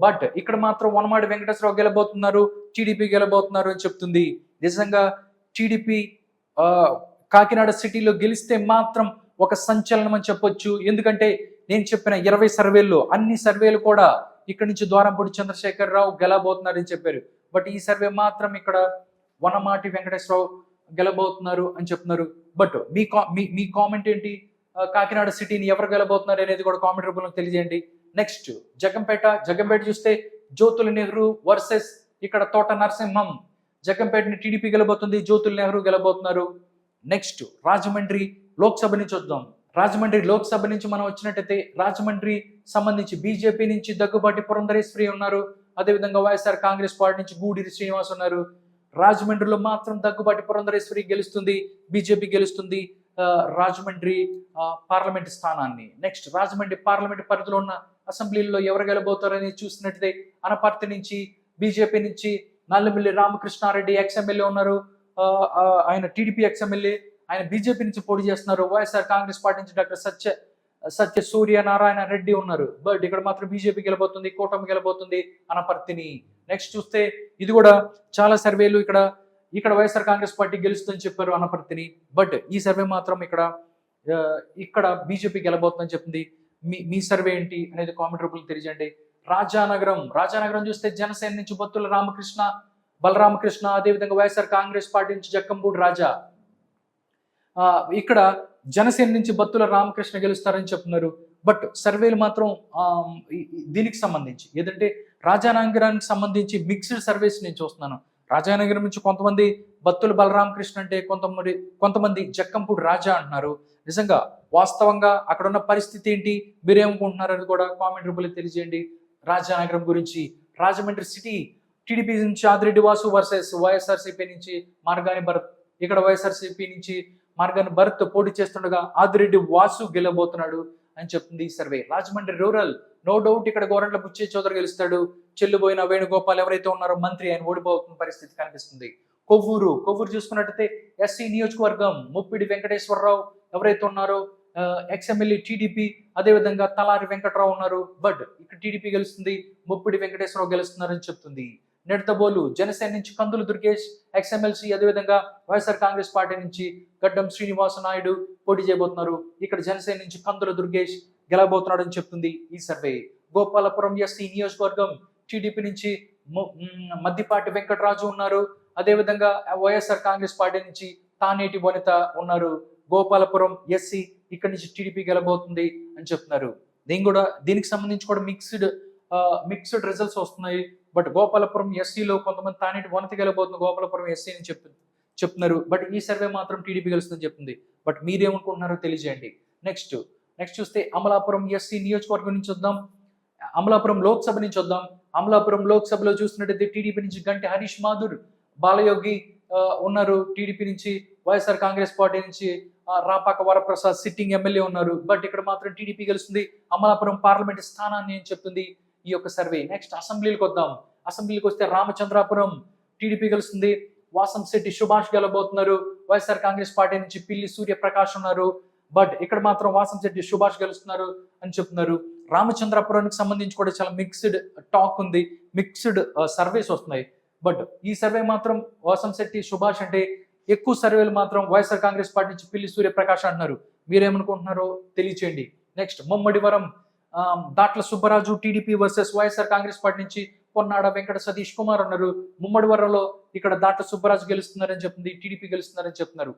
బట్ ఇక్కడ మాత్రం వనమాటి వెంకటేశ్వరరావు గెలబోతున్నారు, టీడీపీ గెలబోతున్నారు అని చెప్తుంది. నిజంగా టీడీపీ కాకినాడ సిటీలో గెలిస్తే మాత్రం ఒక సంచలనం అని చెప్పొచ్చు. ఎందుకంటే నేను చెప్పిన 20 సర్వేల్లో అన్ని సర్వేలు కూడా ఇక్కడ నుంచి ద్వారంపూడి చంద్రశేఖర్ రావు గెలబోతున్నారని చెప్పారు. బట్ ఈ సర్వే మాత్రం ఇక్కడ వనమాటి వెంకటేశ్వరరావు గెలబోతున్నారు అని చెప్తున్నారు. బట్ మీ కామెంట్ ఏంటి? కాకినాడ సిటీని ఎవరు గెలబోతున్నారు అనేది కూడా కామెంట్ రూపంలో తెలియజేయండి. నెక్స్ట్ జగ్గంపేట చూస్తే జ్యోతుల నెహ్రూ వర్సెస్ ఇక్కడ తోట నరసింహం. జగ్గంపేటని టీడీపీ గెలబోతుంది, జ్యోతుల నెహ్రూ గెలబోతున్నారు. నెక్స్ట్ రాజమండ్రి లోక్సభ నుంచి వద్దాం. రాజమండ్రి లోక్సభ నుంచి మనం వచ్చినట్టయితే రాజమండ్రి సంబంధించి బీజేపీ నుంచి దగ్గుబాటి పురంధరేశ్వరి ఉన్నారు, అదేవిధంగా వైఎస్ఆర్ కాంగ్రెస్ పార్టీ నుంచి గూడూరి శ్రీనివాస్ ఉన్నారు. రాజమండ్రిలో మాత్రం దగ్గుబాటి పురంధరేశ్వరి గెలుస్తుంది, బీజేపీ గెలుస్తుంది రాజమండ్రి పార్లమెంట్ స్థానాన్ని. నెక్స్ట్ రాజమండ్రి పార్లమెంట్ పరిధిలో ఉన్న అసెంబ్లీలో ఎవరు గెలబోతారని చూసినట్టయితే అనపర్తి నుంచి బీజేపీ నుంచి నల్లమిల్లి రామకృష్ణారెడ్డి ఎక్స్ఎమ్మెల్యే ఉన్నారు, ఆయన టీడీపీ ఎక్స్ఎమ్మెల్యే, ఆయన బీజేపీ నుంచి పోటీ చేస్తున్నారు. వైఎస్ఆర్ కాంగ్రెస్ పార్టీ నుంచి డాక్టర్ సత్య సూర్యనారాయణ రెడ్డి ఉన్నారు. బట్ ఇక్కడ మాత్రం బీజేపీ గెలబోతుంది, కూటమి గెలబోతుంది అనపర్తిని. నెక్స్ట్ చూస్తే ఇది కూడా చాలా సర్వేలు ఇక్కడ వైఎస్ఆర్ కాంగ్రెస్ పార్టీ గెలుస్తుందని చెప్పారు అనపర్తిని. బట్ ఈ సర్వే మాత్రం ఇక్కడ బీజేపీ గెలబోతుందని చెప్తుంది. మీ సర్వే ఏంటి అనేది కామెంట్ రూపంలో తెలియజేయండి. రాజానగరం చూస్తే జనసేన నుంచి బొత్తుల బలరామకృష్ణ, అదేవిధంగా వైఎస్ఆర్ కాంగ్రెస్ పార్టీ నుంచి జక్కంపూడి రాజా. ఇక్కడ జనసేన నుంచి బత్తుల రామకృష్ణ గెలుస్తారని చెప్తున్నారు. బట్ సర్వేలు మాత్రం దీనికి సంబంధించి ఏదంటే రాజానగరానికి సంబంధించి మిక్స్డ్ సర్వేస్ నేను చూస్తున్నాను. రాజానగరం నుంచి కొంతమంది బత్తుల బలరామకృష్ణ అంటే, కొంతమంది జక్కంపూడి రాజా అంటున్నారు. నిజంగా వాస్తవంగా అక్కడ ఉన్న పరిస్థితి ఏంటి, మీరేమనుకుంటున్నారు అని కూడా కామెంట్ రూపంలో తెలియజేయండి. రాజానగరం గురించి రాజమండ్రి సిటీ టీడీపీ నుంచి ఆదిరెడ్డి వాసు వర్సెస్ వైఎస్ఆర్సీపీ నుంచి మార్గాని భరత్. ఇక్కడ వైఎస్ఆర్సీపీ నుంచి మార్గాని భరత్ పోటీ చేస్తుండగా ఆదిరెడ్డి వాసు గెలబోతున్నాడు అని చెప్తుంది ఈ survey. Rajahmundry rural no doubt ఇక్కడ గోరంట్ల బుచ్చే చౌదరి గెలుస్తాడు. చెల్లుబోయిన వేణుగోపాల్ ఎవరైతే ఉన్నారో మంత్రి, ఆయన ఓడిపోతున్న పరిస్థితి కనిపిస్తుంది. కొవ్వూరు చూసుకున్నట్టయితే ఎస్సీ నియోజకవర్గం ముప్పిడి వెంకటేశ్వరరావు ఎవరైతే ఉన్నారో ఎక్స్ఎమ్మెల్యే టీడీపీ, అదేవిధంగా తలారి వెంకటరావు ఉన్నారు. బట్ ఇక్కడ టీడీపీ గెలుస్తుంది, ముప్పిడి వెంకటేశ్వరరావు గెలుస్తున్నారని చెప్తుంది. నెడతబోలు జనసేన నుంచి కందులు దుర్గేష్ ఎక్స్ఎమ్మెల్సీ, అదేవిధంగా వైఎస్ఆర్ కాంగ్రెస్ పార్టీ నుంచి గడ్డం శ్రీనివాస నాయుడు పోటీ చేయబోతున్నారు. ఇక్కడ జనసేన నుంచి కందుల దుర్గేష్ గెలబోతున్నాడు అని చెప్తుంది ఈ సర్వే. గోపాలపురం ఎస్సీ నియోజకవర్గం టీడీపీ నుంచి మద్దిపాటి వెంకటరాజు ఉన్నారు, అదేవిధంగా వైఎస్ఆర్ కాంగ్రెస్ పార్టీ నుంచి తానేటి వనిత ఉన్నారు. గోపాలపురం ఎస్సీ ఇక్కడ నుంచి టీడీపీ గెలబోతుంది అని చెప్తున్నారు. దీనికి సంబంధించి కూడా మిక్స్డ్ రిజల్ట్స్ వస్తున్నాయి. బట్ గోపాలపురం ఎస్సీలో కొంతమంది తానేటి వనిత గెలబోతుంది, గోపాలపురం ఎస్సీ అని చెప్తున్నారు. బట్ ఈ సర్వే మాత్రం టీడీపీ గెలుస్తుందని చెప్తుంది. బట్ మీరేమనుకుంటున్నారో తెలియజేయండి. నెక్స్ట్ చూస్తే అమలాపురం ఎస్సీ నియోజకవర్గం నుంచి వద్దాం, అమలాపురం లోక్సభ నుంచి వద్దాం. అమలాపురం లోక్సభలో చూసినట్టయితే టీడీపీ నుంచి గంటి హరీష్ మాధుర్, బాలయోగి ఉన్నారు. టీడీపీ నుంచి వైఎస్ఆర్ కాంగ్రెస్ పార్టీ నుంచి రాపాక వరప్రసాద్ సిట్టింగ్ ఎమ్మెల్యే ఉన్నారు. బట్ ఇక్కడ మాత్రం టీడీపీ గెలుస్తుంది, అమలాపురం పార్లమెంట్ స్థానాన్ని అని చెప్తుంది ఈ యొక్క సర్వే. నెక్స్ట్ అసెంబ్లీకి వద్దాం. అసెంబ్లీకి వస్తే రామచంద్రాపురం టీడీపీ గెలుస్తుంది, వాసంశెట్టి సుభాష్ గెలబోతున్నారు. వైఎస్ఆర్ కాంగ్రెస్ పార్టీ నుంచి పిల్లి సూర్యప్రకాష్ ఉన్నారు. బట్ ఇక్కడ మాత్రం వాసంశెట్టి సుభాష్ గెలుస్తున్నారు అని చెప్తున్నారు. రామచంద్రాపురానికి సంబంధించి కూడా చాలా మిక్స్డ్ టాక్ ఉంది, మిక్స్డ్ సర్వేస్ వస్తున్నాయి. బట్ ఈ సర్వే మాత్రం వాసంశెట్టి సుభాష్ అంటే, ఎక్కువ సర్వేలు మాత్రం వైఎస్ఆర్ కాంగ్రెస్ పార్టీ నుంచి పిల్లి సూర్యప్రకాష్ అంటున్నారు. మీరేమనుకుంటున్నారో తెలియచేయండి. Next Mummidivaram Datla Subbaraju TDP versus YSR Congress party నుంచి పొన్నాడ వెంకట సతీష్ కుమార్ ఉన్నారు. ముమ్మడివరంలో ఇక్కడ దాట్ల సుబ్బరాజు గెలుస్తున్నారని చెప్తుంది, టీడీపీ గెలుస్తున్నారని చెప్తున్నారు.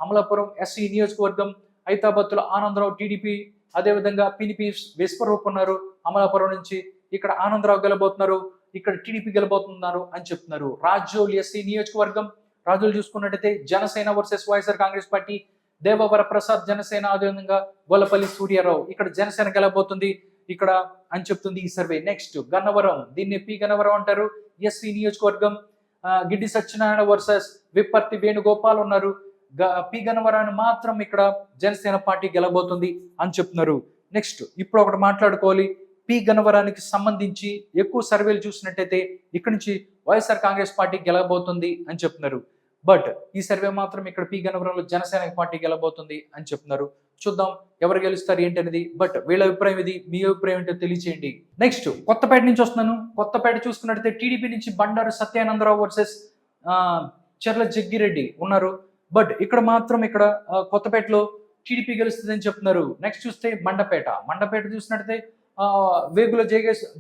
అమలాపురం ఎస్సీ నియోజకవర్గం ఐతాబత్తుల ఆనందరావు టీడీపీ, అదేవిధంగా పినిపి విశ్వరూప్ ఉన్నారు. అమలాపురం నుంచి ఇక్కడ ఆనందరావు గెలబోతున్నారు, ఇక్కడ టీడీపీ గెలబోతున్నారు అని చెప్తున్నారు. రాజోల్ ఎస్సీ నియోజకవర్గం, రాజోలు చూసుకున్నట్టయితే జనసేన వర్సెస్ వైఎస్ఆర్ కాంగ్రెస్ పార్టీ, దేవవర ప్రసాద్ జనసేన, అదేవిధంగా గొల్లపల్లి సూర్యారావు ఇక్కడ జనసేన గెలబోతుంది ఇక్కడ అని చెప్తుంది ఈ సర్వే. నెక్స్ట్ గన్నవరం, దీన్ని పి గన్నవరం అంటారు, ఎస్సీ నియోజకవర్గం. గిడ్డి సత్యనారాయణ వర్సెస్ విప్పర్తి వేణుగోపాల్ ఉన్నారు. పి గన్నవరాన్ని మాత్రం ఇక్కడ జనసేన పార్టీ గెలబోతుంది అని చెప్తున్నారు. నెక్స్ట్ ఇప్పుడు ఒకటి మాట్లాడుకోవాలి. పి గన్నవరానికి సంబంధించి ఎక్కువ సర్వేలు చూసినట్టయితే ఇక్కడి నుంచి వైఎస్ఆర్ కాంగ్రెస్ పార్టీ గెలబోతుంది అని చెప్తున్నారు. బట్ ఈ సర్వే మాత్రం ఇక్కడ పి గన్నవరంలో జనసేన పార్టీ గెలబోతుంది అని చెప్తున్నారు. చూద్దాం ఎవరు గెలుస్తారు ఏంటి అనేది. బట్ వీళ్ళ అభిప్రాయం ఇది, మీ అభిప్రాయం ఏంటో తెలియచేయండి. నెక్స్ట్ కొత్తపేట నుంచి వస్తున్నాను. కొత్తపేట చూసుకున్నట్టయితే టీడీపీ నుంచి బండారు సత్యానందరావు వర్సెస్ చెర్ల జగ్గిరెడ్డి ఉన్నారు. బట్ ఇక్కడ మాత్రం ఇక్కడ కొత్తపేటలో టీడీపీ గెలుస్తుందని చెప్తున్నారు. నెక్స్ట్ చూస్తే మండపేట చూసినట్టయితే వేగుల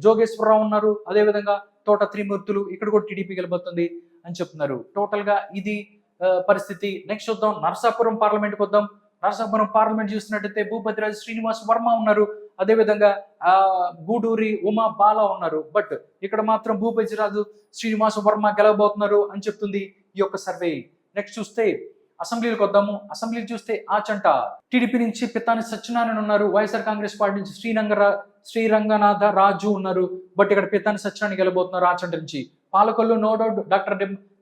జోగేశ్వరరావు ఉన్నారు. అదేవిధంగా తోట త్రిమూర్తులు, ఇక్కడ కూడా టీడీపీ గెలబోతుంది అని చెప్తున్నారు. టోటల్ గా ఇది పరిస్థితి. నెక్స్ట్ చూద్దాం నరసాపురం పార్లమెంట్కి వద్దాం. నరసాపురం పార్లమెంట్ చూసినట్టయితే భూపతిరాజు శ్రీనివాస్ వర్మ ఉన్నారు. అదేవిధంగా గూడూరి ఉమా బాల ఉన్నారు. బట్ ఇక్కడ మాత్రం భూపతిరాజు శ్రీనివాస్ వర్మ గెలవబోతున్నారు అని చెప్తుంది ఈ యొక్క సర్వే. నెక్స్ట్ చూస్తే అసెంబ్లీకి వద్దాము. అసెంబ్లీకి చూస్తే ఆచంట టీడీపీ నుంచి పితాని సత్యనారాయణ ఉన్నారు. వైఎస్ఆర్ కాంగ్రెస్ పార్టీ నుంచి శ్రీరంగనాథ రాజు ఉన్నారు. బట్ ఇక్కడ పితాని సత్యనారాయణ గెలబోతున్నారు ఆచంట నుంచి. Palakollu no doubt doctor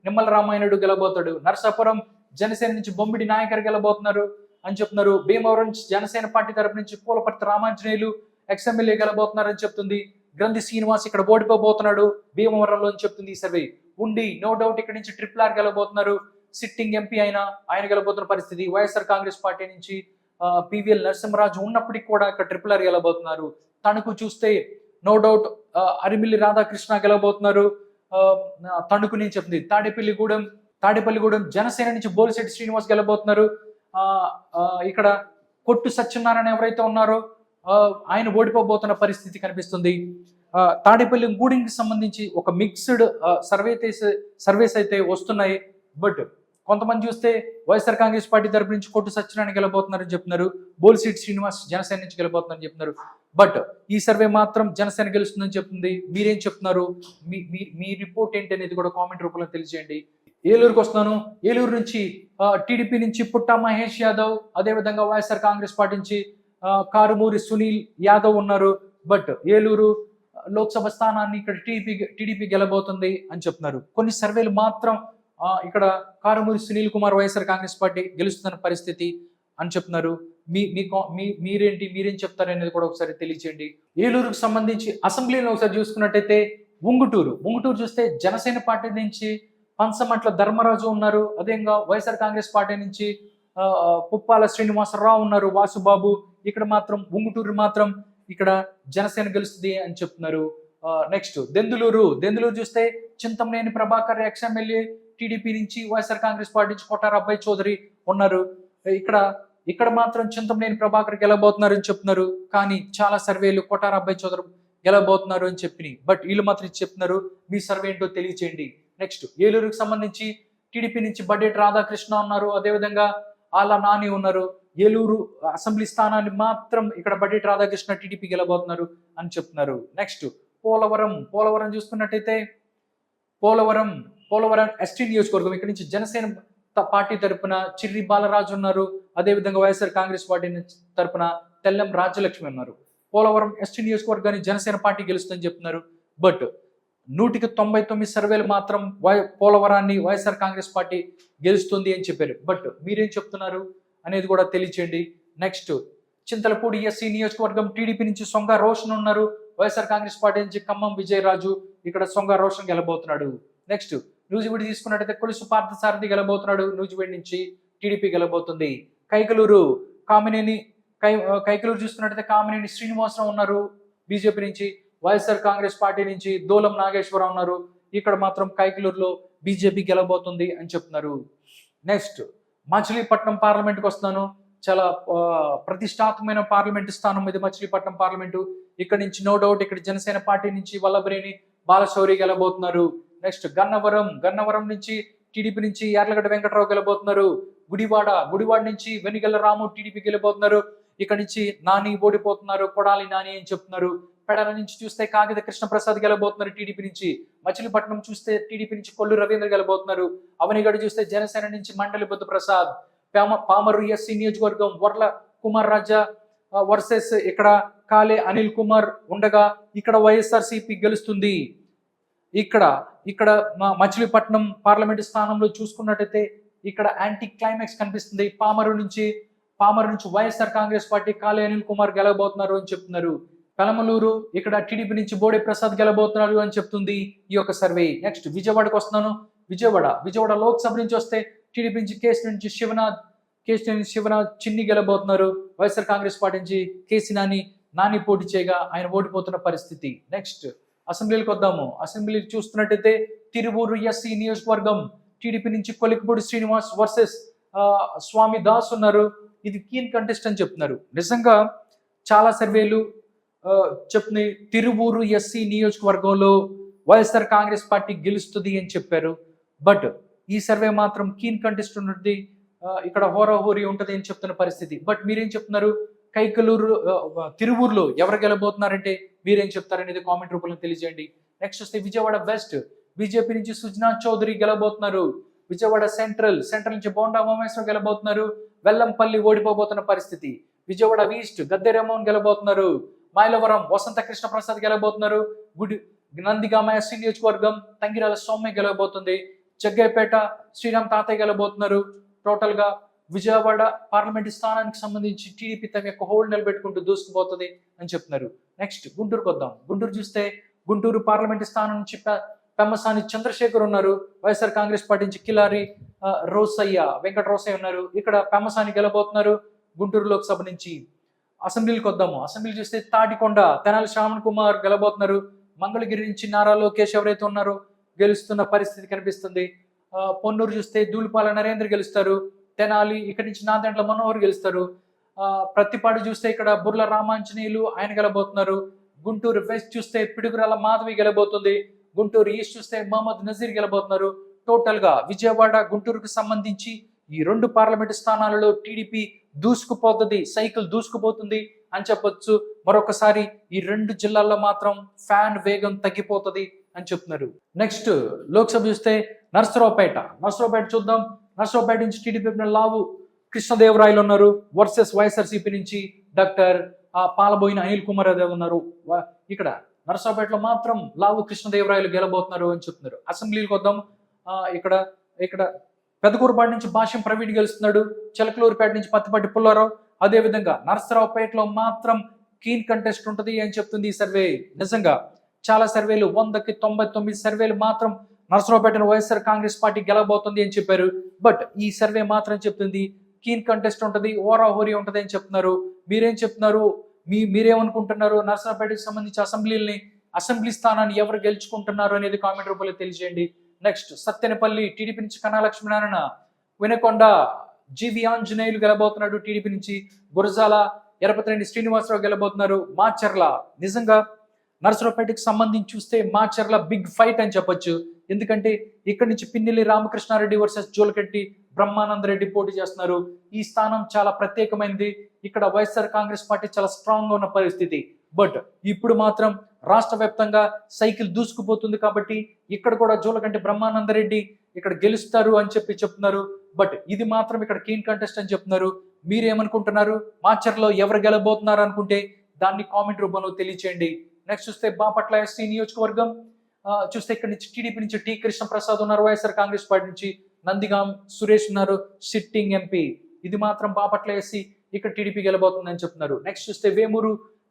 Nimmala Ramayanudu గెలబోతాడు. నరసాపురం జనసేన నుంచి బొమ్మిడి నాయకర్ గెలబోతున్నారు అని చెప్తున్నారు. భీమవరం జనసేన పార్టీ తరపు నుంచి పూలపర్తి రామాంజనేయులు ఎక్స్ఎమ్మెల్యే గెలబోతున్నారు అని చెప్తుంది. గ్రంథి శ్రీనివాస్ ఇక్కడ ఓడిపోబోతున్నాడు భీమవరంలో అని చెప్తుంది ఈ సర్వే. ఉండి నో డౌట్ ఇక్కడ నుంచి ట్రిపుల్ ఆర్ గెలబోతున్నారు. సిట్టింగ్ ఎంపీ ఆయన గెలబోతున్న పరిస్థితి. వైఎస్ఆర్ కాంగ్రెస్ పార్టీ నుంచి పివిఎల్ నరసింహరాజు ఉన్నప్పటికీ కూడా ఇక్కడ ట్రిపుల్ ఆర్ గెలబోతున్నారు. తణుకు చూస్తే నో డౌట్ అరిమిల్లి రాధాకృష్ణ గెలబోతున్నారు. తణుకు నుంచి చెప్తుంది. తాడేపల్లిగూడెం జనసేన నుంచి బోలిశెట్టి శ్రీనివాస్ గెలబోతున్నారు. ఇక్కడ కొట్టు సత్యనారాయణ ఎవరైతే ఉన్నారో ఆయన ఓడిపోబోతున్న పరిస్థితి కనిపిస్తుంది. తాడేపల్లి గూడెంకి సంబంధించి ఒక మిక్స్డ్ సర్వేస్ అయితే వస్తున్నాయి. బట్ కొంతమంది చూస్తే వైఎస్ఆర్ కాంగ్రెస్ పార్టీ తరపు నుంచి కొట్టు సత్యనారాయణ గెలబోతున్నారని చెప్తున్నారు. బోలిశెట్టి శ్రీనివాస్ జనసేన నుంచి గెలబోతున్నారని చెప్తున్నారు. బట్ ఈ సర్వే మాత్రం జనసేన గెలుస్తుందని చెప్తుంది. మీరేం చెప్తున్నారు? మీ రిపోర్ట్ ఏంటి అనేది కూడా కామెంట్ రూపంలో తెలియజేయండి. ఏలూరుకి వస్తున్నాను. ఏలూరు నుంచి టీడీపీ నుంచి పుట్టా మహేష్ యాదవ్, అదేవిధంగా వైఎస్ఆర్ కాంగ్రెస్ పార్టీ నుంచి కారుమూరి సునీల్ యాదవ్ ఉన్నారు. బట్ ఏలూరు లోక్సభ స్థానాన్ని ఇక్కడ టీడీపీ గెలబోతుంది అని చెప్తున్నారు. కొన్ని సర్వేలు మాత్రం ఇక్కడ కారుమూరి సునీల్ కుమార్ వైఎస్ఆర్ కాంగ్రెస్ పార్టీ గెలుస్తున్న పరిస్థితి అని చెప్తున్నారు. మీరేం చెప్తారు అనేది కూడా ఒకసారి తెలియచేయండి. ఏలూరుకు సంబంధించి అసెంబ్లీలో ఒకసారి చూసుకున్నట్టయితే ఉంగుటూరు చూస్తే జనసేన పార్టీ నుంచి పంచమట్ల ధర్మరాజు ఉన్నారు. అదేవిధంగా వైఎస్ఆర్ కాంగ్రెస్ పార్టీ నుంచి పుప్పాల శ్రీనివాసరావు ఉన్నారు, వాసుబాబు. ఇక్కడ మాత్రం ఉంగుటూరు మాత్రం ఇక్కడ జనసేన గెలుస్తుంది అని చెప్తున్నారు. నెక్స్ట్ దెందులూరు చూస్తే చింతమనేని ప్రభాకర్ ఎక్స్ఎమ్మెల్యే టీడీపీ నుంచి, వైఎస్ఆర్ కాంగ్రెస్ పార్టీ నుంచి కొట్టార అబ్బాయి చౌదరి ఉన్నారు. ఇక్కడ మాత్రం చింతమనేని ప్రభాకర్ గెలబోతున్నారు అని చెప్తున్నారు. కానీ చాలా సర్వేలు కొట్టార అబ్బాయి చౌదరి గెలబోతున్నారు అని చెప్పినాయి. బట్ వీళ్ళు మాత్రం చెప్తున్నారు. మీ సర్వే ఏంటో తెలియచేయండి. నెక్స్ట్ ఏలూరుకి సంబంధించి టీడీపీ నుంచి బడ్డేటి రాధాకృష్ణ ఉన్నారు. అదేవిధంగా ఆలా నాని ఉన్నారు. ఏలూరు అసెంబ్లీ స్థానాన్ని మాత్రం ఇక్కడ బడ్డేటి రాధాకృష్ణ టీడీపీ గెలబోతున్నారు అని చెప్తున్నారు. నెక్స్ట్ పోలవరం చూసుకున్నట్టయితే పోలవరం ఎస్టీ నియోజకవర్గం. ఇక్కడ నుంచి జనసేన పార్టీ తరపున చిర్రి బాలరాజు ఉన్నారు. అదేవిధంగా వైఎస్ఆర్ కాంగ్రెస్ పార్టీ తరపున తెల్లం రాజ్యలక్ష్మి ఉన్నారు. పోలవరం ఎస్టీ నియోజకవర్గాన్ని జనసేన పార్టీ గెలుస్తుందని చెప్తున్నారు. బట్ 199 సర్వేలు మాత్రం పోలవరాన్ని వైఎస్ఆర్ కాంగ్రెస్ పార్టీ గెలుస్తుంది అని చెప్పారు. బట్ మీరేం చెప్తున్నారు అనేది కూడా తెలియచేయండి. నెక్స్ట్ చింతలపూడి ఎస్సీ నియోజకవర్గం టీడీపీ నుంచి సొంగ రోషన్ ఉన్నారు. వైఎస్ఆర్ కాంగ్రెస్ పార్టీ నుంచి ఖమ్మం విజయరాజు, ఇక్కడ సొంగ రోషన్ గెలబోతున్నాడు. నెక్స్ట్ నూజివీడు తీసుకున్నట్టయితే కొలుసు పార్థసారథి గెలబోతున్నాడు. నూజివీడు నుంచి టీడీపీ గెలబోతుంది. కైకలూరు చూసుకున్నట్టయితే కామినేని శ్రీనివాసరావు ఉన్నారు బీజేపీ నుంచి. వైఎస్ఆర్ కాంగ్రెస్ పార్టీ నుంచి దోలం నాగేశ్వరరావు ఉన్నారు. ఇక్కడ మాత్రం కైకలూరులో బీజేపీ గెలబోతుంది అని చెప్తున్నారు. నెక్స్ట్ మచిలీపట్నం పార్లమెంట్కి వస్తున్నాను. చాలా ప్రతిష్టాత్మకమైన పార్లమెంటు స్థానం ఇది మచిలీపట్నం పార్లమెంటు. ఇక్కడ నుంచి నో డౌట్ ఇక్కడ జనసేన పార్టీ నుంచి వల్లభనేని బాలశౌరి గెలబోతున్నారు. నెక్స్ట్ గన్నవరం నుంచి టీడీపీ నుంచి యార్లగడ్డ వెంకటరావు గెలబోతున్నారు. గుడివాడ నుంచి వెనిగల్ల రాము టీడీపీ గెలబోతున్నారు. ఇక్కడ నుంచి నాని ఓడిపోతున్నారు, కొడాలి నాని అని చెప్తున్నారు. పెడల నుంచి చూస్తే కాగిత కృష్ణప్రసాద్ గెలబోతున్నారు టీడీపీ నుంచి. మచిలీపట్నం చూస్తే టీడీపీ నుంచి కొల్లు రవీంద్ర గెలబోతున్నారు. అవనిగడ చూస్తే జనసేన నుంచి మండలి బుద్ధ ప్రసాద్. పామరు ఎస్సీ నియోజకవర్గం వర్ల కుమార్ రాజా వర్సెస్ ఇక్కడ కాలే అనిల్ కుమార్ ఉండగా ఇక్కడ వైఎస్ఆర్సీపీ గెలుస్తుంది. ఇక్కడ ఇక్కడ మచిలీపట్నం పార్లమెంటు స్థానంలో చూసుకున్నట్టయితే ఇక్కడ యాంటీ క్లైమాక్స్ కనిపిస్తుంది. పామరు నుంచి వైఎస్ఆర్ కాంగ్రెస్ పార్టీ కాళీ అనిల్ కుమార్ గెలవబోతున్నారు అని చెప్తున్నారు. పెలమలూరు ఇక్కడ టీడీపీ నుంచి బోడే ప్రసాద్ గెలవబోతున్నారు అని చెప్తుంది ఈ యొక్క సర్వే. నెక్స్ట్ విజయవాడకు వస్తున్నాను. విజయవాడ లోక్సభ నుంచి వస్తే టీడీపీ నుంచి కేసీ శివనాథ్ చిన్ని గెలబోతున్నారు. వైఎస్ఆర్ కాంగ్రెస్ పార్టీ నుంచి కేసీ నాని పోటీ చేయగా ఆయన ఓడిపోతున్న పరిస్థితి. నెక్స్ట్ అసెంబ్లీకి వద్దాము. అసెంబ్లీ చూస్తున్నట్టయితే తిరువూరు ఎస్సీ నియోజకవర్గం టీడీపీ నుంచి కొలికపూడి శ్రీనివాస్ వర్సెస్ స్వామి దాస్ ఉన్నారు. ఇది కీన్ కంటెస్ట్ అని చెప్తున్నారు. నిజంగా చాలా సర్వేలు చెప్తున్నాయి తిరువూరు ఎస్సీ నియోజకవర్గంలో వైఎస్ఆర్ కాంగ్రెస్ పార్టీ గెలుస్తుంది అని చెప్పారు. బట్ ఈ సర్వే మాత్రం కీన్ కంటెస్ట్ ఉన్నది, ఇక్కడ హోరాహోరీ ఉంటుంది అని చెప్తున్న పరిస్థితి. బట్ మీరేం చెప్తున్నారు? తిరువూరులో ఎవరు గెలబోతున్నారంటే మీరేం చెప్తారనేది కామెంట్ రూపంలో తెలియజేయండి. నెక్స్ట్ వస్తే విజయవాడ వెస్ట్ బీజేపీ నుంచి సుజనా చౌదరి గెలబోతున్నారు. విజయవాడ సెంట్రల్ నుంచి బోండా ఉమేశ్వర్ గెలబోతున్నారు. వెల్లంపల్లి ఓడిపోబోతున్న పరిస్థితి. విజయవాడ ఈస్ట్ గద్దె రామ్మోహన్ గెలబోతున్నారు. మైలవరం వసంత కృష్ణ ప్రసాద్ గెలబోతున్నారు. నందిగామ ఎస్సీ నియోజకవర్గం తంగిరాల సౌమ్య గెలవబోతుంది. జగ్గైపేట శ్రీరామ్ తాతయ్య గెలబోతున్నారు. టోటల్ గా విజయవాడ పార్లమెంట్ స్థానానికి సంబంధించి టీడీపీ తమ యొక్క హోల్డ్ నిలబెట్టుకుంటూ దూసుకుపోతుంది అని చెప్తున్నారు. నెక్స్ట్ గుంటూరుకు వద్దాం. గుంటూరు చూస్తే గుంటూరు పార్లమెంట్ స్థానం నుంచి పెమ్మసాని చంద్రశేఖర్ ఉన్నారు. వైఎస్ఆర్ కాంగ్రెస్ పార్టీ నుంచి కిలారి వెంకట రోసయ్య ఉన్నారు. ఇక్కడ పెమ్మసాని గెలబోతున్నారు గుంటూరు లోక్సభ నుంచి. అసెంబ్లీకి వద్దాము. అసెంబ్లీ చూస్తే తాటికొండ తెనాలి శ్రావణ్ కుమార్ గెలబోతున్నారు. మంగళగిరి నుంచి నారా లోకేష్ ఎవరైతే ఉన్నారో గెలుస్తున్న పరిస్థితి కనిపిస్తుంది. పొన్నూరు చూస్తే దూలిపాల నరేంద్ర గెలుస్తారు. తెనాలి ఇక్కడి నుంచి నాదెండ్ల మనోహర్ గెలుస్తారు. ప్రతిపాడు చూస్తే ఇక్కడ బుర్ల రామాంజనేయులు ఆయన గెలబోతున్నారు. గుంటూరు వెస్ట్ చూస్తే పిడుగురాల మాధవి గెలబోతుంది. గుంటూరు ఈస్ట్ చూస్తే మహమ్మద్ నజీర్ గెలబోతున్నారు. టోటల్ గా విజయవాడ గుంటూరుకు సంబంధించి ఈ రెండు పార్లమెంటు స్థానాలలో టీడీపీ దూసుకుపోతుంది, సైకిల్ దూసుకుపోతుంది అని చెప్పొచ్చు. మరొకసారి ఈ రెండు జిల్లాల్లో మాత్రం ఫ్యాన్ వేగం తగ్గిపోతుంది అని చెప్తున్నారు. నెక్స్ట్ లోక్సభ చూస్తే నర్సరావుపేట చూద్దాం. నర్సరావుపేట నుంచి టీడీపీ లావు కృష్ణదేవరాయలు ఉన్నారు వర్సెస్ వైఎస్ఆర్సీపీ నుంచి డాక్టర్ పాలబోయిన అనిల్ కుమార్ యాదవ్ ఉన్నారు. ఇక్కడ నర్సరావుపేటలో మాత్రం లావు కృష్ణదేవరాయలు గెలబోతున్నారు అని చెప్తున్నారు. అసెంబ్లీకి వద్దాం. ఇక్కడ పెదకూరుపాటి నుంచి భాష్యం ప్రవీణ్ గెలుస్తున్నాడు. చిలకలూరుపేట నుంచి పత్తిపాటి పుల్లారావు. అదేవిధంగా నర్సరావుపేటలో మాత్రం కీన్ కంటెస్ట్ ఉంటుంది అని చెప్తుంది ఈ సర్వే. నిజంగా చాలా సర్వేలు 100కి 99 సర్వేలు మాత్రం నర్సరావుపేటను వైఎస్ఆర్ కాంగ్రెస్ పార్టీ గెలవబోతుంది అని చెప్పారు. బట్ ఈ సర్వే మాత్రం చెప్తుంది కీన్ కంటెస్ట్ ఉంటుంది, ఓరాహోరీ ఉంటుంది అని చెప్తున్నారు. మీరేం చెప్తున్నారు? మీరేమనుకుంటున్నారు? నర్సరావుపేటకి సంబంధించి అసెంబ్లీ స్థానాన్ని ఎవరు గెలుచుకుంటున్నారు అనేది కామెంట్ రూపంలో తెలియజేయండి. నెక్స్ట్ సత్తెనపల్లి టీడీపీ నుంచి కన్నా లక్ష్మీనారాయణ, వినకొండ జీవి ఆంజనేయులు గెలబోతున్నాడు టీడీపీ నుంచి. గురజాల ఎరపతిరెడ్డి శ్రీనివాసరావు గెలబోతున్నారు. మాచర్ల నిజంగా నర్సరావుపేటకి సంబంధించి చూస్తే మాచర్ల బిగ్ ఫైట్ అని చెప్పొచ్చు. ఎందుకంటే ఇక్కడి నుంచి పిన్నెల్లి రామకృష్ణారెడ్డి వర్సెస్ జోలకెట్టి బ్రహ్మానందరెడ్డి పోటీ చేస్తున్నారు. ఈ స్థానం చాలా ప్రత్యేకమైనది. ఇక్కడ వైఎస్ఆర్ కాంగ్రెస్ పార్టీ చాలా స్ట్రాంగ్ గా ఉన్న పరిస్థితి. బట్ ఇప్పుడు మాత్రం రాష్ట్ర వ్యాప్తంగా సైకిల్ దూసుకుపోతుంది కాబట్టి ఇక్కడ కూడా జోలకంటి బ్రహ్మానందరెడ్డి ఇక్కడ గెలుస్తారు అని చెప్తున్నారు. బట్ ఇది మాత్రం ఇక్కడ కీన్ కంటెస్ట్ అని చెప్తున్నారు. మీరేమనుకుంటున్నారు? మాచర్లో ఎవరు గెలబోతున్నారు అనుకుంటే దాన్ని కామెంట్ రూపంలో తెలియచేయండి. నెక్స్ట్ చూస్తే బాపట్ల ఎస్సీ నియోజకవర్గం చూస్తే ఇక్కడ నుంచి టీడీపీ నుంచి టి కృష్ణ ప్రసాద్ ఉన్నారు. వైఎస్ఆర్ కాంగ్రెస్ పార్టీ నుంచి నందిగాం సురేష్ ఉన్నారు, సిట్టింగ్ ఎంపీ. ఇది మాత్రం బాపట్ల ఎస్సీ ఇక్కడ టీడీపీ గెలబోతుందని చెప్తున్నారు. నెక్స్ట్ చూస్తే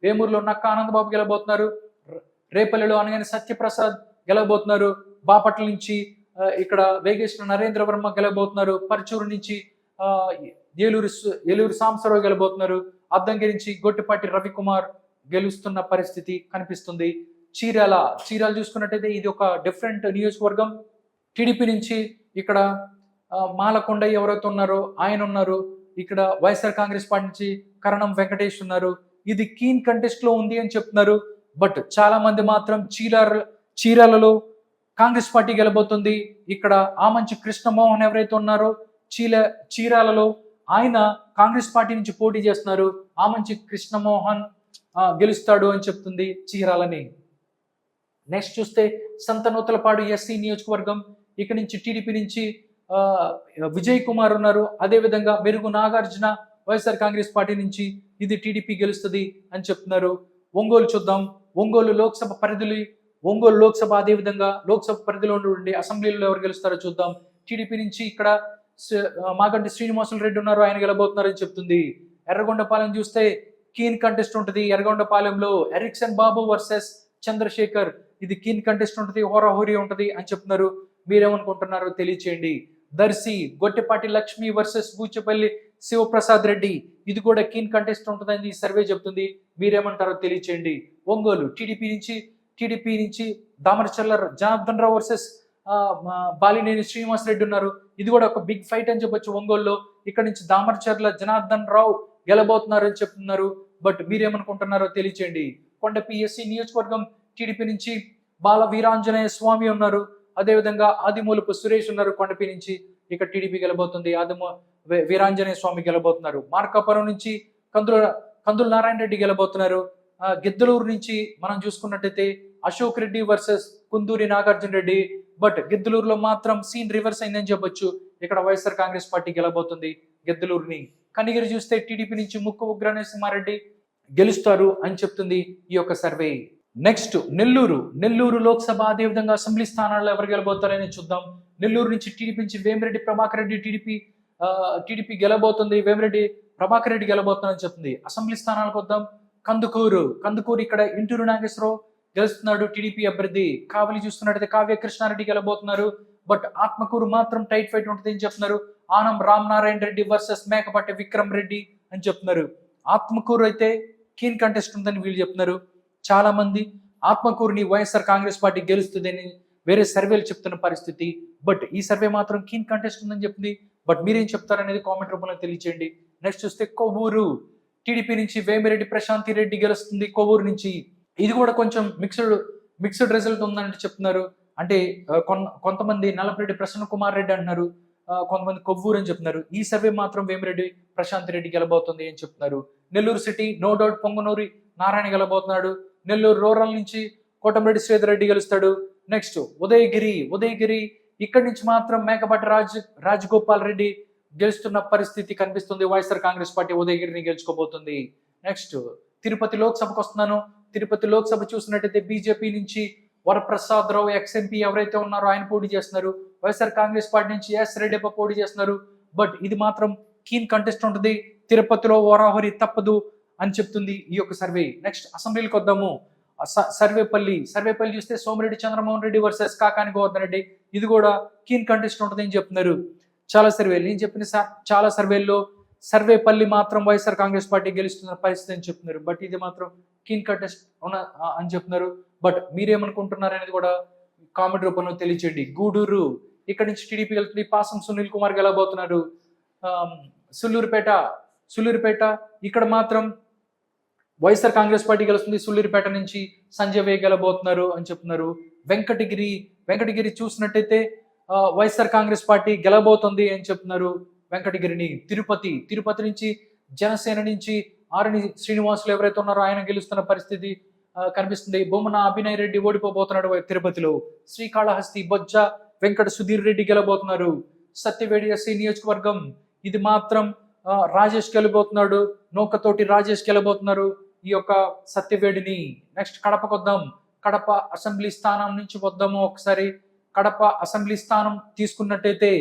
వేమూరులో నక్క ఆనందబాబు గెలబోతున్నారు. రేపల్లిలో అనగానే సత్యప్రసాద్ గెలబోతున్నారు. బాపట్ల నుంచి ఇక్కడ వేగేశ్వర నరేంద్ర వర్మ గెలబోతున్నారు. పరచూరు నుంచి ఏలూరు సాంబశివరావు గెలబోతున్నారు. అద్దంకి నుంచి గొట్టిపాటి రవికుమార్ గెలుస్తున్న పరిస్థితి కనిపిస్తుంది. చీరాల చూసుకున్నట్టయితే ఇది ఒక డిఫరెంట్ నియోజకవర్గం. టీడీపీ నుంచి ఇక్కడ మాలకొండ ఎవరైతే ఉన్నారో ఆయన ఉన్నారు. ఇక్కడ వైఎస్ఆర్ కాంగ్రెస్ పార్టీ నుంచి కరణం వెంకటేష్ ఉన్నారు. ఇది కీన్ కంటెస్ట్ లో ఉంది అని చెప్తున్నారు. బట్ చాలా మంది మాత్రం చీరాలలో కాంగ్రెస్ పార్టీ గెలబోతుంది. ఇక్కడ ఆమంచి కృష్ణమోహన్ ఎవరైతే ఉన్నారో చీరాలలో ఆయన కాంగ్రెస్ పార్టీ నుంచి పోటీ చేస్తున్నారు. ఆమంచి కృష్ణమోహన్ గెలుస్తాడు అని చెప్తుంది చీరాలని. నెక్స్ట్ చూస్తే సంతనూతలపాడు ఎస్సీ నియోజకవర్గం. ఇక్కడ నుంచి టీడీపీ నుంచి విజయ్ కుమార్ ఉన్నారు. అదేవిధంగా మెరుగు నాగార్జున వైఎస్ఆర్ కాంగ్రెస్ పార్టీ నుంచి ఇది టీడీపీ గెలుస్తుంది అని చెప్తున్నారు. ఒంగోలు చూద్దాం. ఒంగోలు లోక్సభ ఒంగోలు లోక్సభ, అదేవిధంగా లోక్సభ పరిధిలో ఉండే అసెంబ్లీలో ఎవరు గెలుస్తారో చూద్దాం. టీడీపీ నుంచి ఇక్కడ మాగంటి శ్రీనివాసులు రెడ్డి ఉన్నారు, ఆయన గెలబోతున్నారని చెప్తుంది. ఎర్రగొండపాలెం చూస్తే కీన్ కంటెస్ట్ ఉంటుంది. ఎర్రగొండపాలెంలో ఎరిక్సన్ బాబు వర్సెస్ చంద్రశేఖర్, ఇది కీన్ కంటెస్ట్ ఉంటుంది, హోరాహోరీ ఉంటుంది అని చెప్తున్నారు. మీరేమనుకుంటున్నారో తెలియచేయండి. దర్శి గొట్టెపాటి లక్ష్మి వర్సెస్ బూచపల్లి శివప్రసాద్ రెడ్డి, ఇది కూడా కీన్ కంటెస్ట్ ఉంటుందని ఈ సర్వే చెప్తుంది. మీరేమంటారో తెలియచేయండి. ఒంగోలు టీడీపీ నుంచి దామరచర్ల జనార్దన్ రావు వర్సెస్ బాలినేని శ్రీనివాస్ రెడ్డి ఉన్నారు. ఇది కూడా ఒక బిగ్ ఫైట్ అని చెప్పొచ్చు ఒంగోలులో. ఇక్కడ నుంచి దామరచర్ల జనార్దన్ రావు గెలబోతున్నారు అని చెప్తున్నారు. బట్ మీరేమనుకుంటున్నారో తెలియచేయండి. కొండ పిఎస్సి నియోజకవర్గం టీడీపీ నుంచి బాల వీరాంజనేయ స్వామి ఉన్నారు, అదేవిధంగా ఆదిమూలపు సురేష్ ఉన్నారు. కొండపి నుంచి ఇక్కడ టీడీపీ గెలబోతుంది, వీరాంజనేయ స్వామి గెలబోతున్నారు. మార్కాపురం నుంచి కందుల నారాయణ రెడ్డి గెలబోతున్నారు. గిద్దలూరు నుంచి మనం చూసుకున్నట్టయితే అశోక్ రెడ్డి వర్సెస్ కుందూరి నాగార్జున రెడ్డి. బట్ గిద్దలూరులో మాత్రం సీన్ రివర్స్ అయిందని చెప్పొచ్చు. ఇక్కడ వైఎస్ఆర్ కాంగ్రెస్ పార్టీ గెలబోతుంది గిద్దలూరుని. కనిగిరి చూస్తే టీడీపీ నుంచి ముక్కు ఉగ్రనరసింహారెడ్డి గెలుస్తారు అని చెప్తుంది ఈ యొక్క సర్వే. నెక్స్ట్ నెల్లూరు లోక్సభ, అదేవిధంగా అసెంబ్లీ స్థానాల్లో ఎవరు గెలబోతారని చూద్దాం. నెల్లూరు నుంచి టీడీపీ నుంచి వేమిరెడ్డి ప్రభాకర్ రెడ్డి టీడీపీ గెలబోతుంది. వేమిరెడ్డి ప్రభాకర్ రెడ్డి గెలబోతున్నారని చెప్తుంది. అసెంబ్లీ స్థానాలకు వద్దాం. కందుకూరు ఇక్కడ ఇంటూరు నాగేశ్వరరావు గెలుస్తున్నాడు, టీడీపీ అభ్యర్థి. కావలి చూస్తున్నట్టయితే కావ్య కృష్ణారెడ్డి గెలబోతున్నారు. బట్ ఆత్మకూరు మాత్రం టైట్ ఫైట్ ఉంటుంది అని చెప్తున్నారు. ఆనం రామనారాయణ రెడ్డి వర్సెస్ మేకపాటి విక్రమ్ రెడ్డి అని చెప్తున్నారు. ఆత్మకూరు అయితే కీన్ కంటెస్ట్ ఉందని వీళ్ళు చెప్తున్నారు. చాలా మంది ఆత్మకూరుని వైఎస్ఆర్ కాంగ్రెస్ పార్టీ గెలుస్తుందని వేరే సర్వేలు చెప్తున్న పరిస్థితి. బట్ ఈ సర్వే మాత్రం కీన్ కంటెస్ట్ ఉందని చెప్తుంది. బట్ మీరేం చెప్తారనేది కామెంట్ రూపంలో తెలియచేయండి. నెక్స్ట్ చూస్తే కొవ్వూరు, టీడీపీ నుంచి వేమిరెడ్డి ప్రశాంతి రెడ్డి గెలుస్తుంది కొవ్వూరు నుంచి. ఇది కూడా కొంచెం మిక్స్డ్ రిజల్ట్ ఉందని చెప్తున్నారు. అంటే కొంతమంది నల్లపరెడ్డి ప్రసన్న కుమార్ రెడ్డి అంటున్నారు, కొంతమంది కొవ్వూరు అని చెప్తున్నారు. ఈ సర్వే మాత్రం వేమిరెడ్డి ప్రశాంతి రెడ్డి గెలబోతుంది అని చెప్తున్నారు. Nellore city no doubt Ponganuri Narayana గెలబోతున్నాడు. నెల్లూరు రూరల్ నుంచి కోటమిరెడ్డి శ్రీధర్ రెడ్డి గెలుస్తాడు. నెక్స్ట్ ఉదయగిరి ఇక్కడి నుంచి మాత్రం మేకపాటి రాజగోపాల్ రెడ్డి గెలుస్తున్న పరిస్థితి కనిపిస్తుంది. వైఎస్ఆర్ కాంగ్రెస్ పార్టీ ఉదయగిరిని గెలుచుకోబోతుంది. నెక్స్ట్ తిరుపతి లోక్సభకు వస్తున్నాను. తిరుపతి లోక్సభ చూసినట్టయితే బీజేపీ నుంచి వరప్రసాద్ రావు ఎక్స్ఎంపీ ఎవరైతే ఉన్నారో ఆయన పోటీ చేస్తున్నారు. వైఎస్ఆర్ కాంగ్రెస్ పార్టీ నుంచి ఎస్ రెడ్డప్ప పోటీ చేస్తున్నారు. బట్ ఇది మాత్రం కీన్ కంటెస్ట్ ఉంటుంది. తిరుపతిలో ఓరాహోరీ తప్పదు అని చెప్తుంది ఈ యొక్క సర్వే. నెక్స్ట్ అసెంబ్లీకి వద్దాము. సర్వేపల్లి చూస్తే సోమిరెడ్డి చంద్రమోహన్ రెడ్డి వర్సెస్ కాకాని గోవర్ధన్ రెడ్డి, ఇది కూడా కీన్ కంటెస్ట్ ఉంటుంది అని చెప్తున్నారు. చాలా సర్వేలు నేను చెప్పిన చాలా సర్వేల్లో సర్వేపల్లి మాత్రం వైఎస్ఆర్ కాంగ్రెస్ పార్టీ గెలుస్తున్న పరిస్థితి అని చెప్తున్నారు. బట్ ఇది మాత్రం కీన్ కంటెస్ట్ అని చెప్తున్నారు. బట్ మీరేమనుకుంటున్నారు అనేది కూడా కామెంట్ రూపంలో తెలియచేయండి. గూడూరు ఇక్కడ నుంచి టీడీపీ వెళ్తుంది. పాసం సునీల్ కుమార్ గెలబోతున్నారు. సుల్లూరుపేట ఇక్కడ మాత్రం వైఎస్ఆర్ కాంగ్రెస్ పార్టీ గెలుస్తుంది. సుల్లూరుపేట నుంచి సంజయ్ వే గెలబోతున్నారు అని చెప్తున్నారు. వెంకటగిరి చూసినట్టయితే వైఎస్ఆర్ కాంగ్రెస్ పార్టీ గెలబోతుంది అని చెప్తున్నారు వెంకటగిరిని. తిరుపతి నుంచి జనసేన నుంచి ఆరణి శ్రీనివాసులు ఎవరైతే ఉన్నారో ఆయన గెలుస్తున్న పరిస్థితి కనిపిస్తుంది. బొమ్మన అభినయ్ రెడ్డి ఓడిపోబోతున్నాడు తిరుపతిలో. శ్రీకాళహస్తి బొజ్జ వెంకట సుధీర్ రెడ్డి గెలబోతున్నారు. సత్యవేడి ఎస్సీ నియోజకవర్గం, ఇది మాత్రం రాజేష్ గెలబోతున్నాడు. నౌకతోటి రాజేష్ గెలబోతున్నారు ఈ యొక్క సత్యవేడిని. నెక్స్ట్ కడపకు వద్దాం. కడప అసెంబ్లీ స్థానం నుంచి వద్దాము ఒకసారి. కడప అసెంబ్లీ స్థానం తీసుకున్నట్టయితే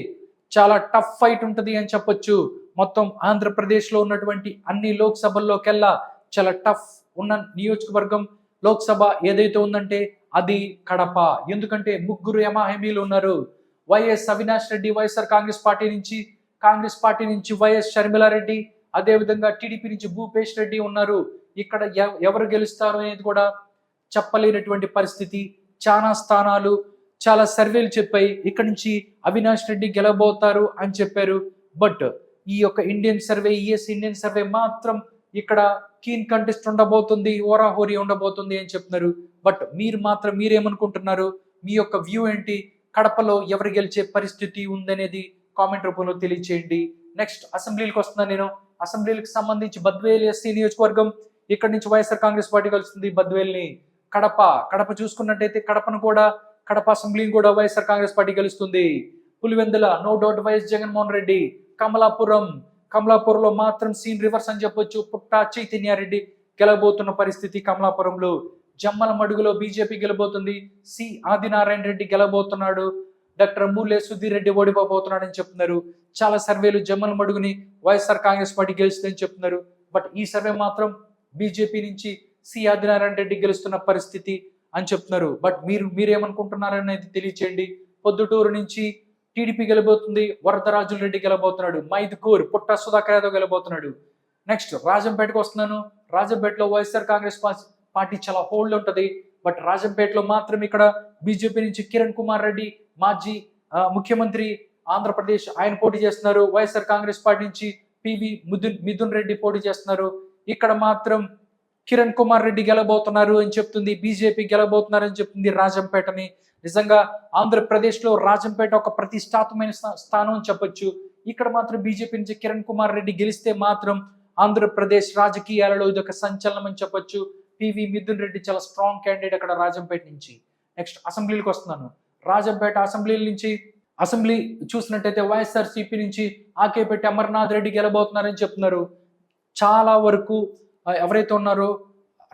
చాలా టఫ్ ఫైట్ ఉంటుంది అని చెప్పొచ్చు. మొత్తం ఆంధ్రప్రదేశ్లో ఉన్నటువంటి అన్ని లోక్సభల్లోకెల్లా చాలా టఫ్ ఉన్న నియోజకవర్గం లోక్సభ ఏదైతే ఉందంటే అది కడప. ఎందుకంటే ముగ్గురు ఎమాహెమీలు ఉన్నారు. వైఎస్ అవినాష్ రెడ్డి వైఎస్ఆర్ కాంగ్రెస్ పార్టీ నుంచి వైఎస్ షర్మిలారెడ్డి, అదేవిధంగా టీడీపీ నుంచి భూపేష్ రెడ్డి ఉన్నారు. ఇక్కడ ఎవరు గెలుస్తారు అనేది కూడా చెప్పలేనటువంటి పరిస్థితి. చాలా స్థానాలు చాలా సర్వేలు చెప్పాయి ఇక్కడ నుంచి అవినాష్ రెడ్డి గెలబోతారు అని చెప్పారు. బట్ ఈ యొక్క ఇండియన్ సర్వే మాత్రం ఇక్కడ కీన్ కంటెస్ట్ ఉండబోతుంది, ఓరాహోరీ ఉండబోతుంది అని చెప్తున్నారు. బట్ మీరేమనుకుంటున్నారు? మీ యొక్క వ్యూ ఏంటి? కడపలో ఎవరు గెలిచే పరిస్థితి ఉందనేది కామెంట్ రూపంలో తెలియచేయండి. నెక్స్ట్ అసెంబ్లీలకు వస్తున్నాను నేను. అసెంబ్లీలకు సంబంధించి బద్వేల్ ఎస్సీ నియోజకవర్గం, ఇక్కడ నుంచి వైఎస్ఆర్ కాంగ్రెస్ పార్టీ కలుస్తుంది బద్వేల్ని. కడప చూసుకున్నట్టయితే కడప అసెంబ్లీని కూడా వైఎస్ఆర్ కాంగ్రెస్ పార్టీ గెలుస్తుంది. Pulivendula no doubt YS Jaganmohan Reddy. కమలాపురంలో మాత్రం సీన్ రివర్స్ అని చెప్పొచ్చు. పుట్ట చైతన్యారెడ్డి గెలబోతున్న పరిస్థితి కమలాపురంలో. జమ్మల మడుగులో బీజేపీ గెలబోతుంది, సి ఆదినారాయణ రెడ్డి గెలబోతున్నాడు, డాక్టర్ మూలే సుధీర్ రెడ్డి ఓడిపోబోతున్నాడు అని చెప్తున్నారు. చాలా సర్వేలు జమ్మల మడుగుని వైఎస్ఆర్ కాంగ్రెస్ పార్టీ గెలుస్తుందని చెప్తున్నారు. బట్ ఈ సర్వే మాత్రం బీజేపీ నుంచి సి ఆదినారాయణ రెడ్డి గెలుస్తున్న పరిస్థితి అని చెప్తున్నారు. బట్ మీరేమనుకుంటున్నారు అనేది తెలియచేయండి. పొద్దుటూరు నుంచి టీడీపీ గెలబోతుంది, వరదరాజుల రెడ్డి గెలబోతున్నాడు, మైదుకూర్ పుట్ట సుధాకర్ యాదవ్ గెలబోతున్నాడు. నెక్స్ట్ రాజంపేటకు వస్తున్నాను. రాజంపేటలో వైఎస్ఆర్ కాంగ్రెస్ పార్టీ చాలా హోల్డ్ ఉంటుంది. బట్ రాజంపేటలో మాత్రం ఇక్కడ బీజేపీ నుంచి కిరణ్ కుమార్ రెడ్డి, మాజీ ముఖ్యమంత్రి ఆంధ్రప్రదేశ్, ఆయన పోటీ చేస్తున్నారు. వైఎస్ఆర్ కాంగ్రెస్ పార్టీ నుంచి పివి మిథున్ రెడ్డి పోటీ చేస్తున్నారు. ఇక్కడ మాత్రం కిరణ్ కుమార్ రెడ్డి గెలబోతున్నారు అని చెప్తుంది, బీజేపీ గెలబోతున్నారు అని చెప్తుంది రాజంపేటని. నిజంగా ఆంధ్రప్రదేశ్లో రాజంపేట ఒక ప్రతిష్టాత్మకమైన స్థానం అని చెప్పొచ్చు. ఇక్కడ మాత్రం బీజేపీ నుంచి కిరణ్ కుమార్ రెడ్డి గెలిస్తే మాత్రం ఆంధ్రప్రదేశ్ రాజకీయాలలో ఇది ఒక సంచలనం అని చెప్పొచ్చు. పివి మిథున్ రెడ్డి చాలా స్ట్రాంగ్ క్యాండిడేట్ అక్కడ రాజంపేట నుంచి. నెక్స్ట్ అసెంబ్లీలకు వస్తున్నాను. రాజంపేట అసెంబ్లీల నుంచి అసెంబ్లీ చూసినట్టయితే వైఎస్ఆర్సీపీ నుంచి ఆకేపెట్టి అమర్నాథ్ రెడ్డి గెలబోతున్నారని చెప్తున్నారు. చాలా వరకు ఎవరైతే ఉన్నారో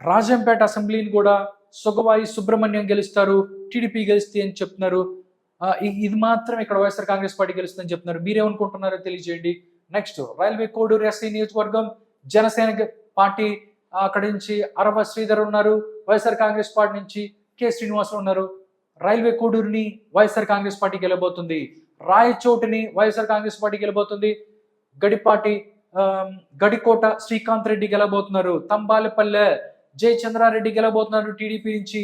రాజంపేట అసెంబ్లీని కూడా సుగవాయి సుబ్రహ్మణ్యం గెలుస్తారు, టీడీపీ గెలుస్తుంది అని చెప్తున్నారు. ఇది మాత్రం ఇక్కడ వైఎస్ఆర్ కాంగ్రెస్ పార్టీ గెలుస్తుందని చెప్తున్నారు. మీరేమనుకుంటున్నారో తెలియజేయండి. నెక్స్ట్ రైల్వే కోడూరు ఎస్సీ నియోజకవర్గం జనసేన పార్టీ అక్కడి నుంచి అరవ శ్రీధర్ ఉన్నారు, వైఎస్ఆర్ కాంగ్రెస్ పార్టీ నుంచి కె శ్రీనివాసరావు ఉన్నారు. రైల్వే కోడూరుని వైఎస్ఆర్ కాంగ్రెస్ పార్టీ గెలబోతుంది, రాయచోటిని వైఎస్ఆర్ కాంగ్రెస్ పార్టీ గెలబోతుంది, గడిపాటి గడికోట శ్రీకాంత్ రెడ్డి గెలబోతున్నారు, తంబాలపల్లె జయచంద్రారెడ్డి గెలబోతున్నారు టీడీపీ నుంచి,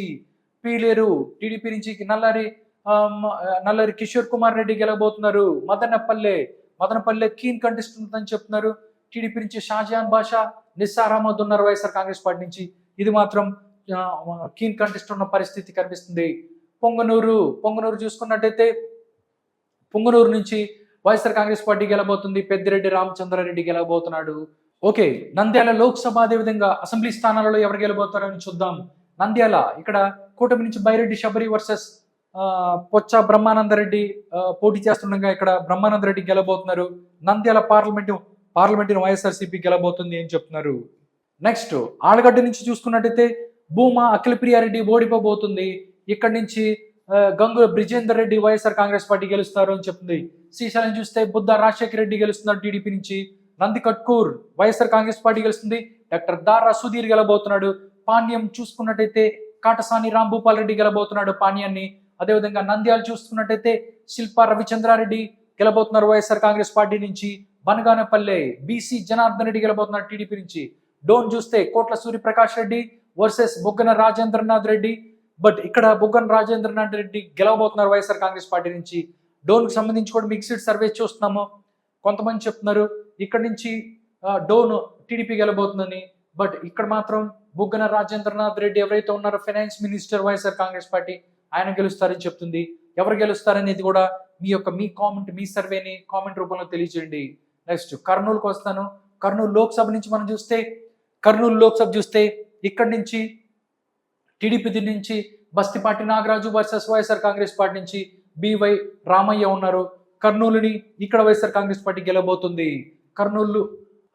పీలేరు టీడీపీ నుంచి నల్లరి కిషోర్ కుమార్ రెడ్డి గెలబోతున్నారు, మదనపల్లె కీన్ కంటెస్ట్ అని చెప్తున్నారు. టీడీపీ నుంచి షాజహాన్ బాషా, నిస్సార్ అహ్మద్ ఉన్నారు వైఎస్ఆర్ కాంగ్రెస్ పార్టీ నుంచి. ఇది మాత్రం కీన్ కంటెస్ట్ ఉన్న పరిస్థితి కనిపిస్తుంది. పొంగనూరు చూసుకున్నట్టయితే పొంగనూరు నుంచి వైఎస్ఆర్ కాంగ్రెస్ పార్టీ గెలబోతుంది, పెద్దిరెడ్డి రామచంద్రారెడ్డి గెలబోతున్నాడు. ఓకే, నంద్యాల లోక్సభ అదేవిధంగా అసెంబ్లీ స్థానాలలో ఎవరు గెలబోతారని చూద్దాం. నంద్యాల ఇక్కడ కూటమి నుంచి బైరెడ్డి శబరి వర్సెస్ పొచ్చ బ్రహ్మానందరెడ్డి పోటీ చేస్తుండగా ఇక్కడ బ్రహ్మానందరెడ్డి గెలబోతున్నారు. నంద్యాల పార్లమెంట్ వైఎస్ఆర్సీపీ గెలబోతుంది అని చెప్తున్నారు. నెక్స్ట్ ఆలగడ్డ నుంచి చూసుకున్నట్టయితే భూమా అఖిలప్రియారెడ్డి ఓడిపోబోతుంది. ఇక్కడ నుంచి గంగుల బ్రిజేందర్ రెడ్డి వైఎస్ఆర్ కాంగ్రెస్ పార్టీ గెలుస్తారు అని చెప్తుంది. శ్రీశైలం చూస్తే బుద్ధ రాజశేఖర రెడ్డి గెలుస్తున్నారు టీడీపీ నుంచి. నందికట్కూర్ వైఎస్ఆర్ కాంగ్రెస్ పార్టీ గెలుస్తుంది, డాక్టర్ దారా సుధీర్ గెలబోతున్నాడు. పాణ్యం చూసుకున్నట్టయితే కాటసాని రాంభూపాల్ రెడ్డి గెలబోతున్నాడు పాణ్యాన్ని. అదేవిధంగా నంద్యాల చూసుకున్నట్టయితే శిల్పా రవిచంద్రారెడ్డి గెలబోతున్నారు వైఎస్ఆర్ కాంగ్రెస్ పార్టీ నుంచి. బనగానపల్లె బీసీ జనార్దన్ రెడ్డి గెలబోతున్నారు టీడీపీ నుంచి. డోన్ చూస్తే కోట్ల సూర్యప్రకాష్ రెడ్డి వర్సెస్ బొగ్గన రాజేంద్రనాథ్ రెడ్డి. బట్ ఇక్కడ బొగ్గన రాజేంద్రనాథ్ రెడ్డి గెలవబోతున్నారు వైఎస్ఆర్ కాంగ్రెస్ పార్టీ నుంచి. డోన్కి సంబంధించి కూడా మిక్స్డ్ సర్వే చూస్తున్నాము. కొంతమంది చెప్తున్నారు ఇక్కడ నుంచి డోన్ టీడీపీ గెలబోతుందని. బట్ ఇక్కడ మాత్రం బొగ్గన రాజేంద్రనాథ్ రెడ్డి ఎవరైతే ఉన్నారో finance minister YSR Congress party, ఆయన గెలుస్తారని చెప్తుంది. ఎవరు గెలుస్తారనేది కూడా మీ సర్వేని కామెంట్ రూపంలో తెలియజేయండి. నెక్స్ట్ కర్నూలుకి వస్తాను. కర్నూలు లోక్సభ నుంచి మనం చూస్తే ఇక్కడి నుంచి టీడీపీ నుంచి బస్తిపాటి నాగరాజు వర్సెస్ వైఎస్ఆర్ కాంగ్రెస్ పార్టీ నుంచి బివై రామయ్య ఉన్నారు. కర్నూలుని ఇక్కడ వైఎస్ఆర్ కాంగ్రెస్ పార్టీ గెలబోతుంది. కర్నూలు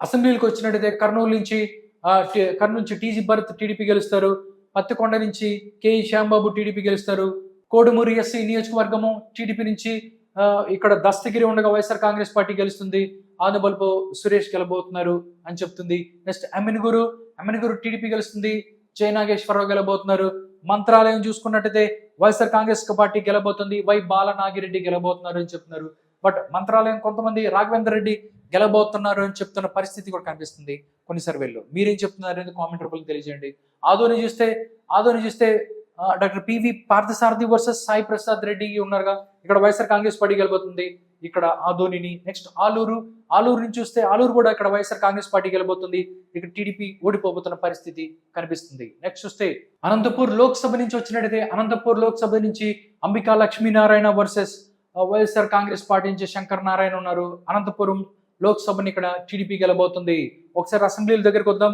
అసెంబ్లీలకు వచ్చినట్టయితే కర్నూలు నుంచి టీజీ భరత్ టీడీపీ గెలుస్తారు. పత్తికొండ నుంచి కేఈ శ్యాంబాబు టీడీపీ గెలుస్తారు. కోడుమూరు ఎస్సీ నియోజకవర్గము టీడీపీ నుంచి ఇక్కడ దస్తగిరి ఉండగా వైఎస్ఆర్ కాంగ్రెస్ పార్టీ గెలుస్తుంది. ఆనుబల్పు సురేష్ గెలబోతున్నారు అని చెప్తుంది. నెక్స్ట్ అమ్మినిగురు టీడీపీ గెలుస్తుంది, జయనాగేశ్వరరావు గెలబోతున్నారు. మంత్రాలయం చూసుకున్నట్టయితే వైఎస్ఆర్ కాంగ్రెస్ పార్టీ గెలబోతుంది, వై బాలనాగిరెడ్డి గెలబోతున్నారు అని చెప్తున్నారు. బట్ మంత్రాలయం కొంతమంది రాఘవేంద్ర రెడ్డి గెలబోతున్నారు అని చెప్తున్న పరిస్థితి కూడా కనిపిస్తుంది కొన్ని సర్వేల్లో. మీరేం చెప్తున్నారు అనేది కామెంట్ రూపంలో తెలియజేయండి. ఆదోని చూస్తే doctor PV Parthasarathy versus Sai Prasad Reddy ఉన్నారుగా, ఇక్కడ వైఎస్ఆర్ కాంగ్రెస్ పార్టీ గెలబోతుంది ఇక్కడ ఆదోనిని. నెక్స్ట్ ఆలూరు నుంచి చూస్తే ఆలూరు కూడా ఇక్కడ వైఎస్ఆర్ కాంగ్రెస్ పార్టీ గెలబోతుంది, ఇక్కడ టీడీపీ ఓడిపోతున్న పరిస్థితి కనిపిస్తుంది. నెక్స్ట్ చూస్తే అనంతపూర్ లోక్సభ నుంచి వచ్చినట్టయితే అనంతపూర్ లోక్సభ నుంచి అంబికా లక్ష్మీనారాయణ వర్సెస్ వైఎస్ఆర్ కాంగ్రెస్ పార్టీ నుంచి శంకర్ నారాయణ ఉన్నారు. అనంతపురం లోక్సభని ఇక్కడ టీడీపీ గెలబోతుంది. ఒకసారి అసెంబ్లీల దగ్గరకు వద్దాం.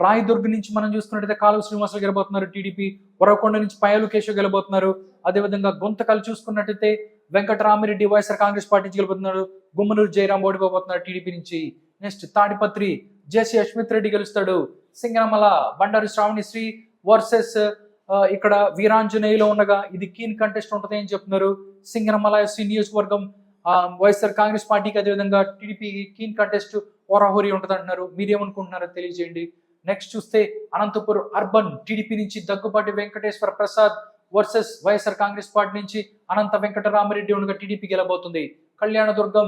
రాయదుర్గ్ నుంచి మనం చూసుకున్నట్టయితే కాలువ శ్రీనివాసరావు గెలబోతున్నారు టీడీపీ. వరకొండ నుంచి పయాలు కేశవ్ గెలబోతున్నారు. అదేవిధంగా గుంతకల్ చూసుకున్నట్టయితే వెంకటరామిరెడ్డి వైఎస్ఆర్ కాంగ్రెస్ పార్టీ నుంచి గెలుపుతున్నారు. గుమ్మనూరు జయరాం ఓడిపోతున్నారు టీడీపీ నుంచి. నెక్స్ట్ తాడిపత్రి జేసీ అశ్మిత్ రెడ్డి గెలుస్తాడు. సింగనమల బండారు శ్రావణి శ్రీ వర్సెస్ ఇక్కడ వీరాంజనేయులో ఉండగా ఇది కీన్ కంటెస్ట్ ఉంటుంది అని చెప్తున్నారు. సింగనమల నియోజకవర్గం వైఎస్ఆర్ కాంగ్రెస్ పార్టీకి, అదేవిధంగా టీడీపీకి కీన్ కంటెస్ట్ హోరాహోరీ ఉంటుంది అంటున్నారు. మీరేమనుకుంటున్నారో తెలియజేయండి. నెక్స్ట్ చూస్తే అనంతపురం అర్బన్ టీడీపీ నుంచి దగ్గుబాటి వెంకటేశ్వర ప్రసాద్ వర్సెస్ వైఎస్ఆర్ కాంగ్రెస్ పార్టీ నుంచి అనంత వెంకటరామరెడ్డి ఉండగా టీడీపీ గెలబోతుంది. కళ్యాణదుర్గం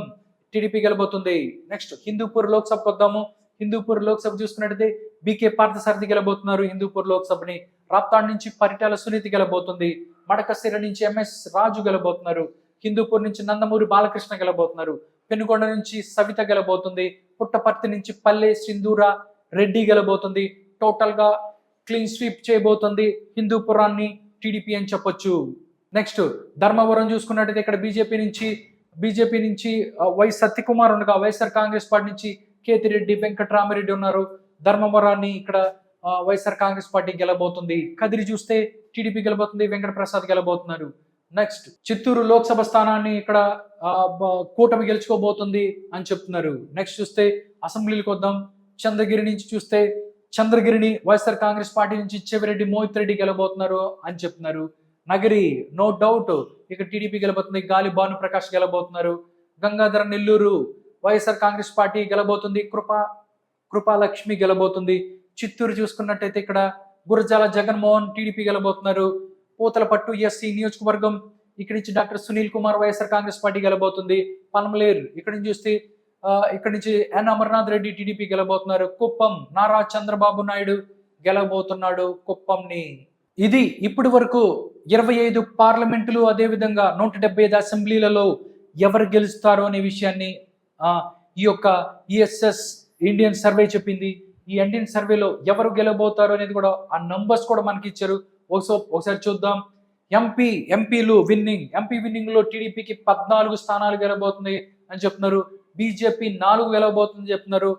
టీడీపీ గెలబోతుంది. నెక్స్ట్ హిందూపూర్ లోక్సభకు వద్దాము. హిందూపూర్ లోక్సభ చూసుకున్నట్టయితే బీకే పార్థసారథి గెలబోతున్నారు హిందూపూర్ లోక్సభని. రాప్తాడ్ నుంచి పరిటాల సునీతి గెలబోతుంది. మడకశిర నుంచి ఎంఎస్ రాజు గెలబోతున్నారు. హిందూపూర్ నుంచి నందమూరి బాలకృష్ణ గెలబోతున్నారు. పెనుగొండ నుంచి సవిత గెలబోతుంది. పుట్టపర్తి నుంచి పల్లె సింధూర రెడ్డి గెలబోతుంది. టోటల్ గా క్లీన్ స్వీప్ చేయబోతుంది హిందూపురాన్ని టీడీపీ అని చెప్పొచ్చు. నెక్స్ట్ ధర్మవరం చూసుకున్నట్టయితే ఇక్కడ బీజేపీ నుంచి వై సత్యకుమార్ ఉండగా వైఎస్ఆర్ కాంగ్రెస్ పార్టీ నుంచి కేతిరెడ్డి వెంకటరామరెడ్డి ఉన్నారు. ధర్మవరాన్ని ఇక్కడ వైఎస్ఆర్ కాంగ్రెస్ పార్టీ గెలబోతుంది. కదిరి చూస్తే టీడీపీ గెలబోతుంది. వెంకట ప్రసాద్ గెలబోతున్నారు. నెక్స్ట్ చిత్తూరు లోక్సభ స్థానాన్ని ఇక్కడ కూటమి గెలుచుకోబోతుంది అని చెప్తున్నారు. నెక్స్ట్ చూస్తే అసెంబ్లీలకు వద్దాం. చంద్రగిరి నుంచి చూస్తే చంద్రగిరిని వైఎస్ఆర్ కాంగ్రెస్ పార్టీ నుంచి చెవిరెడ్డి మోహిత్ రెడ్డి గెలబోతున్నారు అని చెప్తున్నారు. నగరి నో డౌట్ ఇక్కడ టీడీపీ గెలబోతుంది. గాలి భానుప్రకాష్ గెలబోతున్నారు. గంగాధర నెల్లూరు వైఎస్ఆర్ కాంగ్రెస్ పార్టీ గెలబోతుంది. కృపాలక్ష్మి గెలబోతుంది. చిత్తూరు చూసుకున్నట్టయితే ఇక్కడ గురజాల జగన్మోహన్ టీడీపీ గెలబోతున్నారు. పూతలపట్టు ఎస్సీ నియోజకవర్గం ఇక్కడి నుంచి డాక్టర్ సునీల్ కుమార్ వైఎస్ఆర్ కాంగ్రెస్ పార్టీ గెలబోతుంది. పల్మలేరు ఇక్కడి నుంచి చూస్తే ఇక్కడి నుంచి ఎన్ అమర్నాథ్ రెడ్డి టీడీపీ గెలబోతున్నారు. కుప్పం నారా చంద్రబాబు నాయుడు గెలబోతున్నాడు కుప్పంని. ఇది ఇప్పటి వరకు 25 పార్లమెంటులు, అదేవిధంగా 175 అసెంబ్లీలలో ఎవరు గెలుస్తారు అనే విషయాన్ని ఈ యొక్క ఈఎస్ఎస్ ఇండియన్ సర్వే చెప్పింది. ఈ ఇండియన్ సర్వేలో ఎవరు గెలబోతారు అనేది కూడా ఆ నంబర్స్ కూడా మనకి ఇచ్చారు. ఒకసారి చూద్దాం. ఎంపీ విన్నింగ్ లో టీడీపీకి 14 స్థానాలు గెలబోతుంది అని చెప్తున్నారు. బీజేపీ 4 గెలబోతుంది చెప్తున్నారు.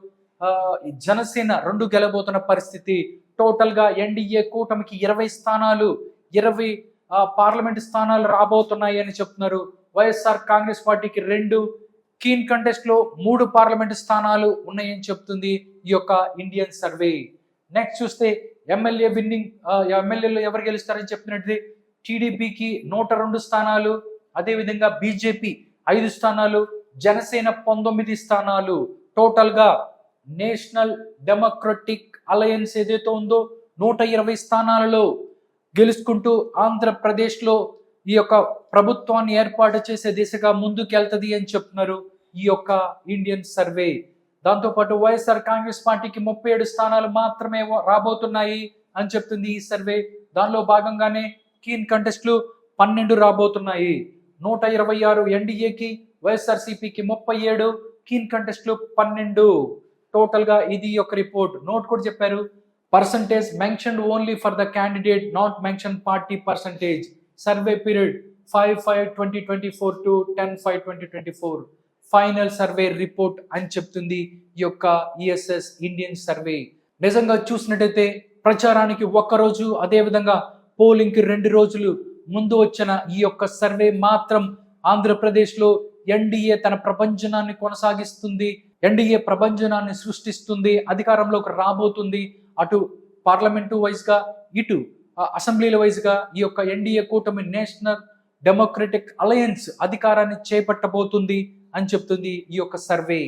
జనసేన 2 గెలబోతున్న పరిస్థితి. టోటల్ గా ఎన్డీఏ కూటమికి 20 పార్లమెంట్ స్థానాలు రాబోతున్నాయి అని చెప్తున్నారు. వైఎస్ఆర్ కాంగ్రెస్ పార్టీకి 2, కీన్ కంటెస్ట్ లో 3 పార్లమెంట్ స్థానాలు ఉన్నాయని చెప్తుంది ఈ యొక్క ఇండియన్ సర్వే. నెక్స్ట్ చూస్తే ఎమ్మెల్యేలో ఎవరు గెలుస్తారని చెప్తున్నట్టు టీడీపీకి 102 స్థానాలు, అదేవిధంగా బీజేపీ 5 స్థానాలు, జనసేన 19 స్థానాలు. టోటల్ గా నేషనల్ డెమోక్రటిక్ అలయన్స్ ఏదైతే ఉందో 120 స్థానాలలో గెలుచుకుంటూ ఆంధ్రప్రదేశ్ లో ఈ యొక్క ప్రభుత్వాన్ని ఏర్పాటు చేసే దిశగా ముందుకెళ్తది అని చెప్తున్నారు ఈ యొక్క ఇండియన్ సర్వే. దాంతోపాటు వైఎస్ఆర్ కాంగ్రెస్ పార్టీకి 37 స్థానాలు మాత్రమే రాబోతున్నాయి అని చెప్తుంది ఈ సర్వే. దానిలో భాగంగానే కీన్ కంటెస్ట్లు 12 రాబోతున్నాయి. 126 ఎన్డీఏకి, వైఎస్ఆర్సీపీకి 37, కీన్ కంటెస్ట్లు 12. టోటల్ గా ఇది యొక్క రిపోర్ట్. నోట్ కూడా చెప్పారు, percentage mentioned only for the candidate, not mention party percentage. Survey period 5/5/2024 to 10/5/2024. Final survey report అని చెప్తుంది ఈ యొక్క ఈఎస్ఎస్ ఇండియన్ సర్వే. నిజంగా చూసినట్టయితే ప్రచారానికి 1 రోజు, అదేవిధంగా పోలింగ్ కి 2 రోజులు ముందు వచ్చిన ఈ యొక్క సర్వే మాత్రం ఆంధ్రప్రదేశ్లో ఎన్డీఏ తన ప్రపంచనాన్ని కొనసాగిస్తుంది, ఎన్డీఏ ప్రపంచనాన్ని సృష్టిస్తుంది, అధికారంలోకి రాబోతుంది. అటు పార్లమెంటు వైజ్ గా, ఇటు అసెంబ్లీల వైజ్ గా ఈ యొక్క ఎన్డీఏ కూటమి నేషనల్ డెమోక్రటిక్ అలయన్స్ అధికారాన్ని చేపట్టబోతుంది అని చెప్తుంది ఈ యొక్క సర్వే.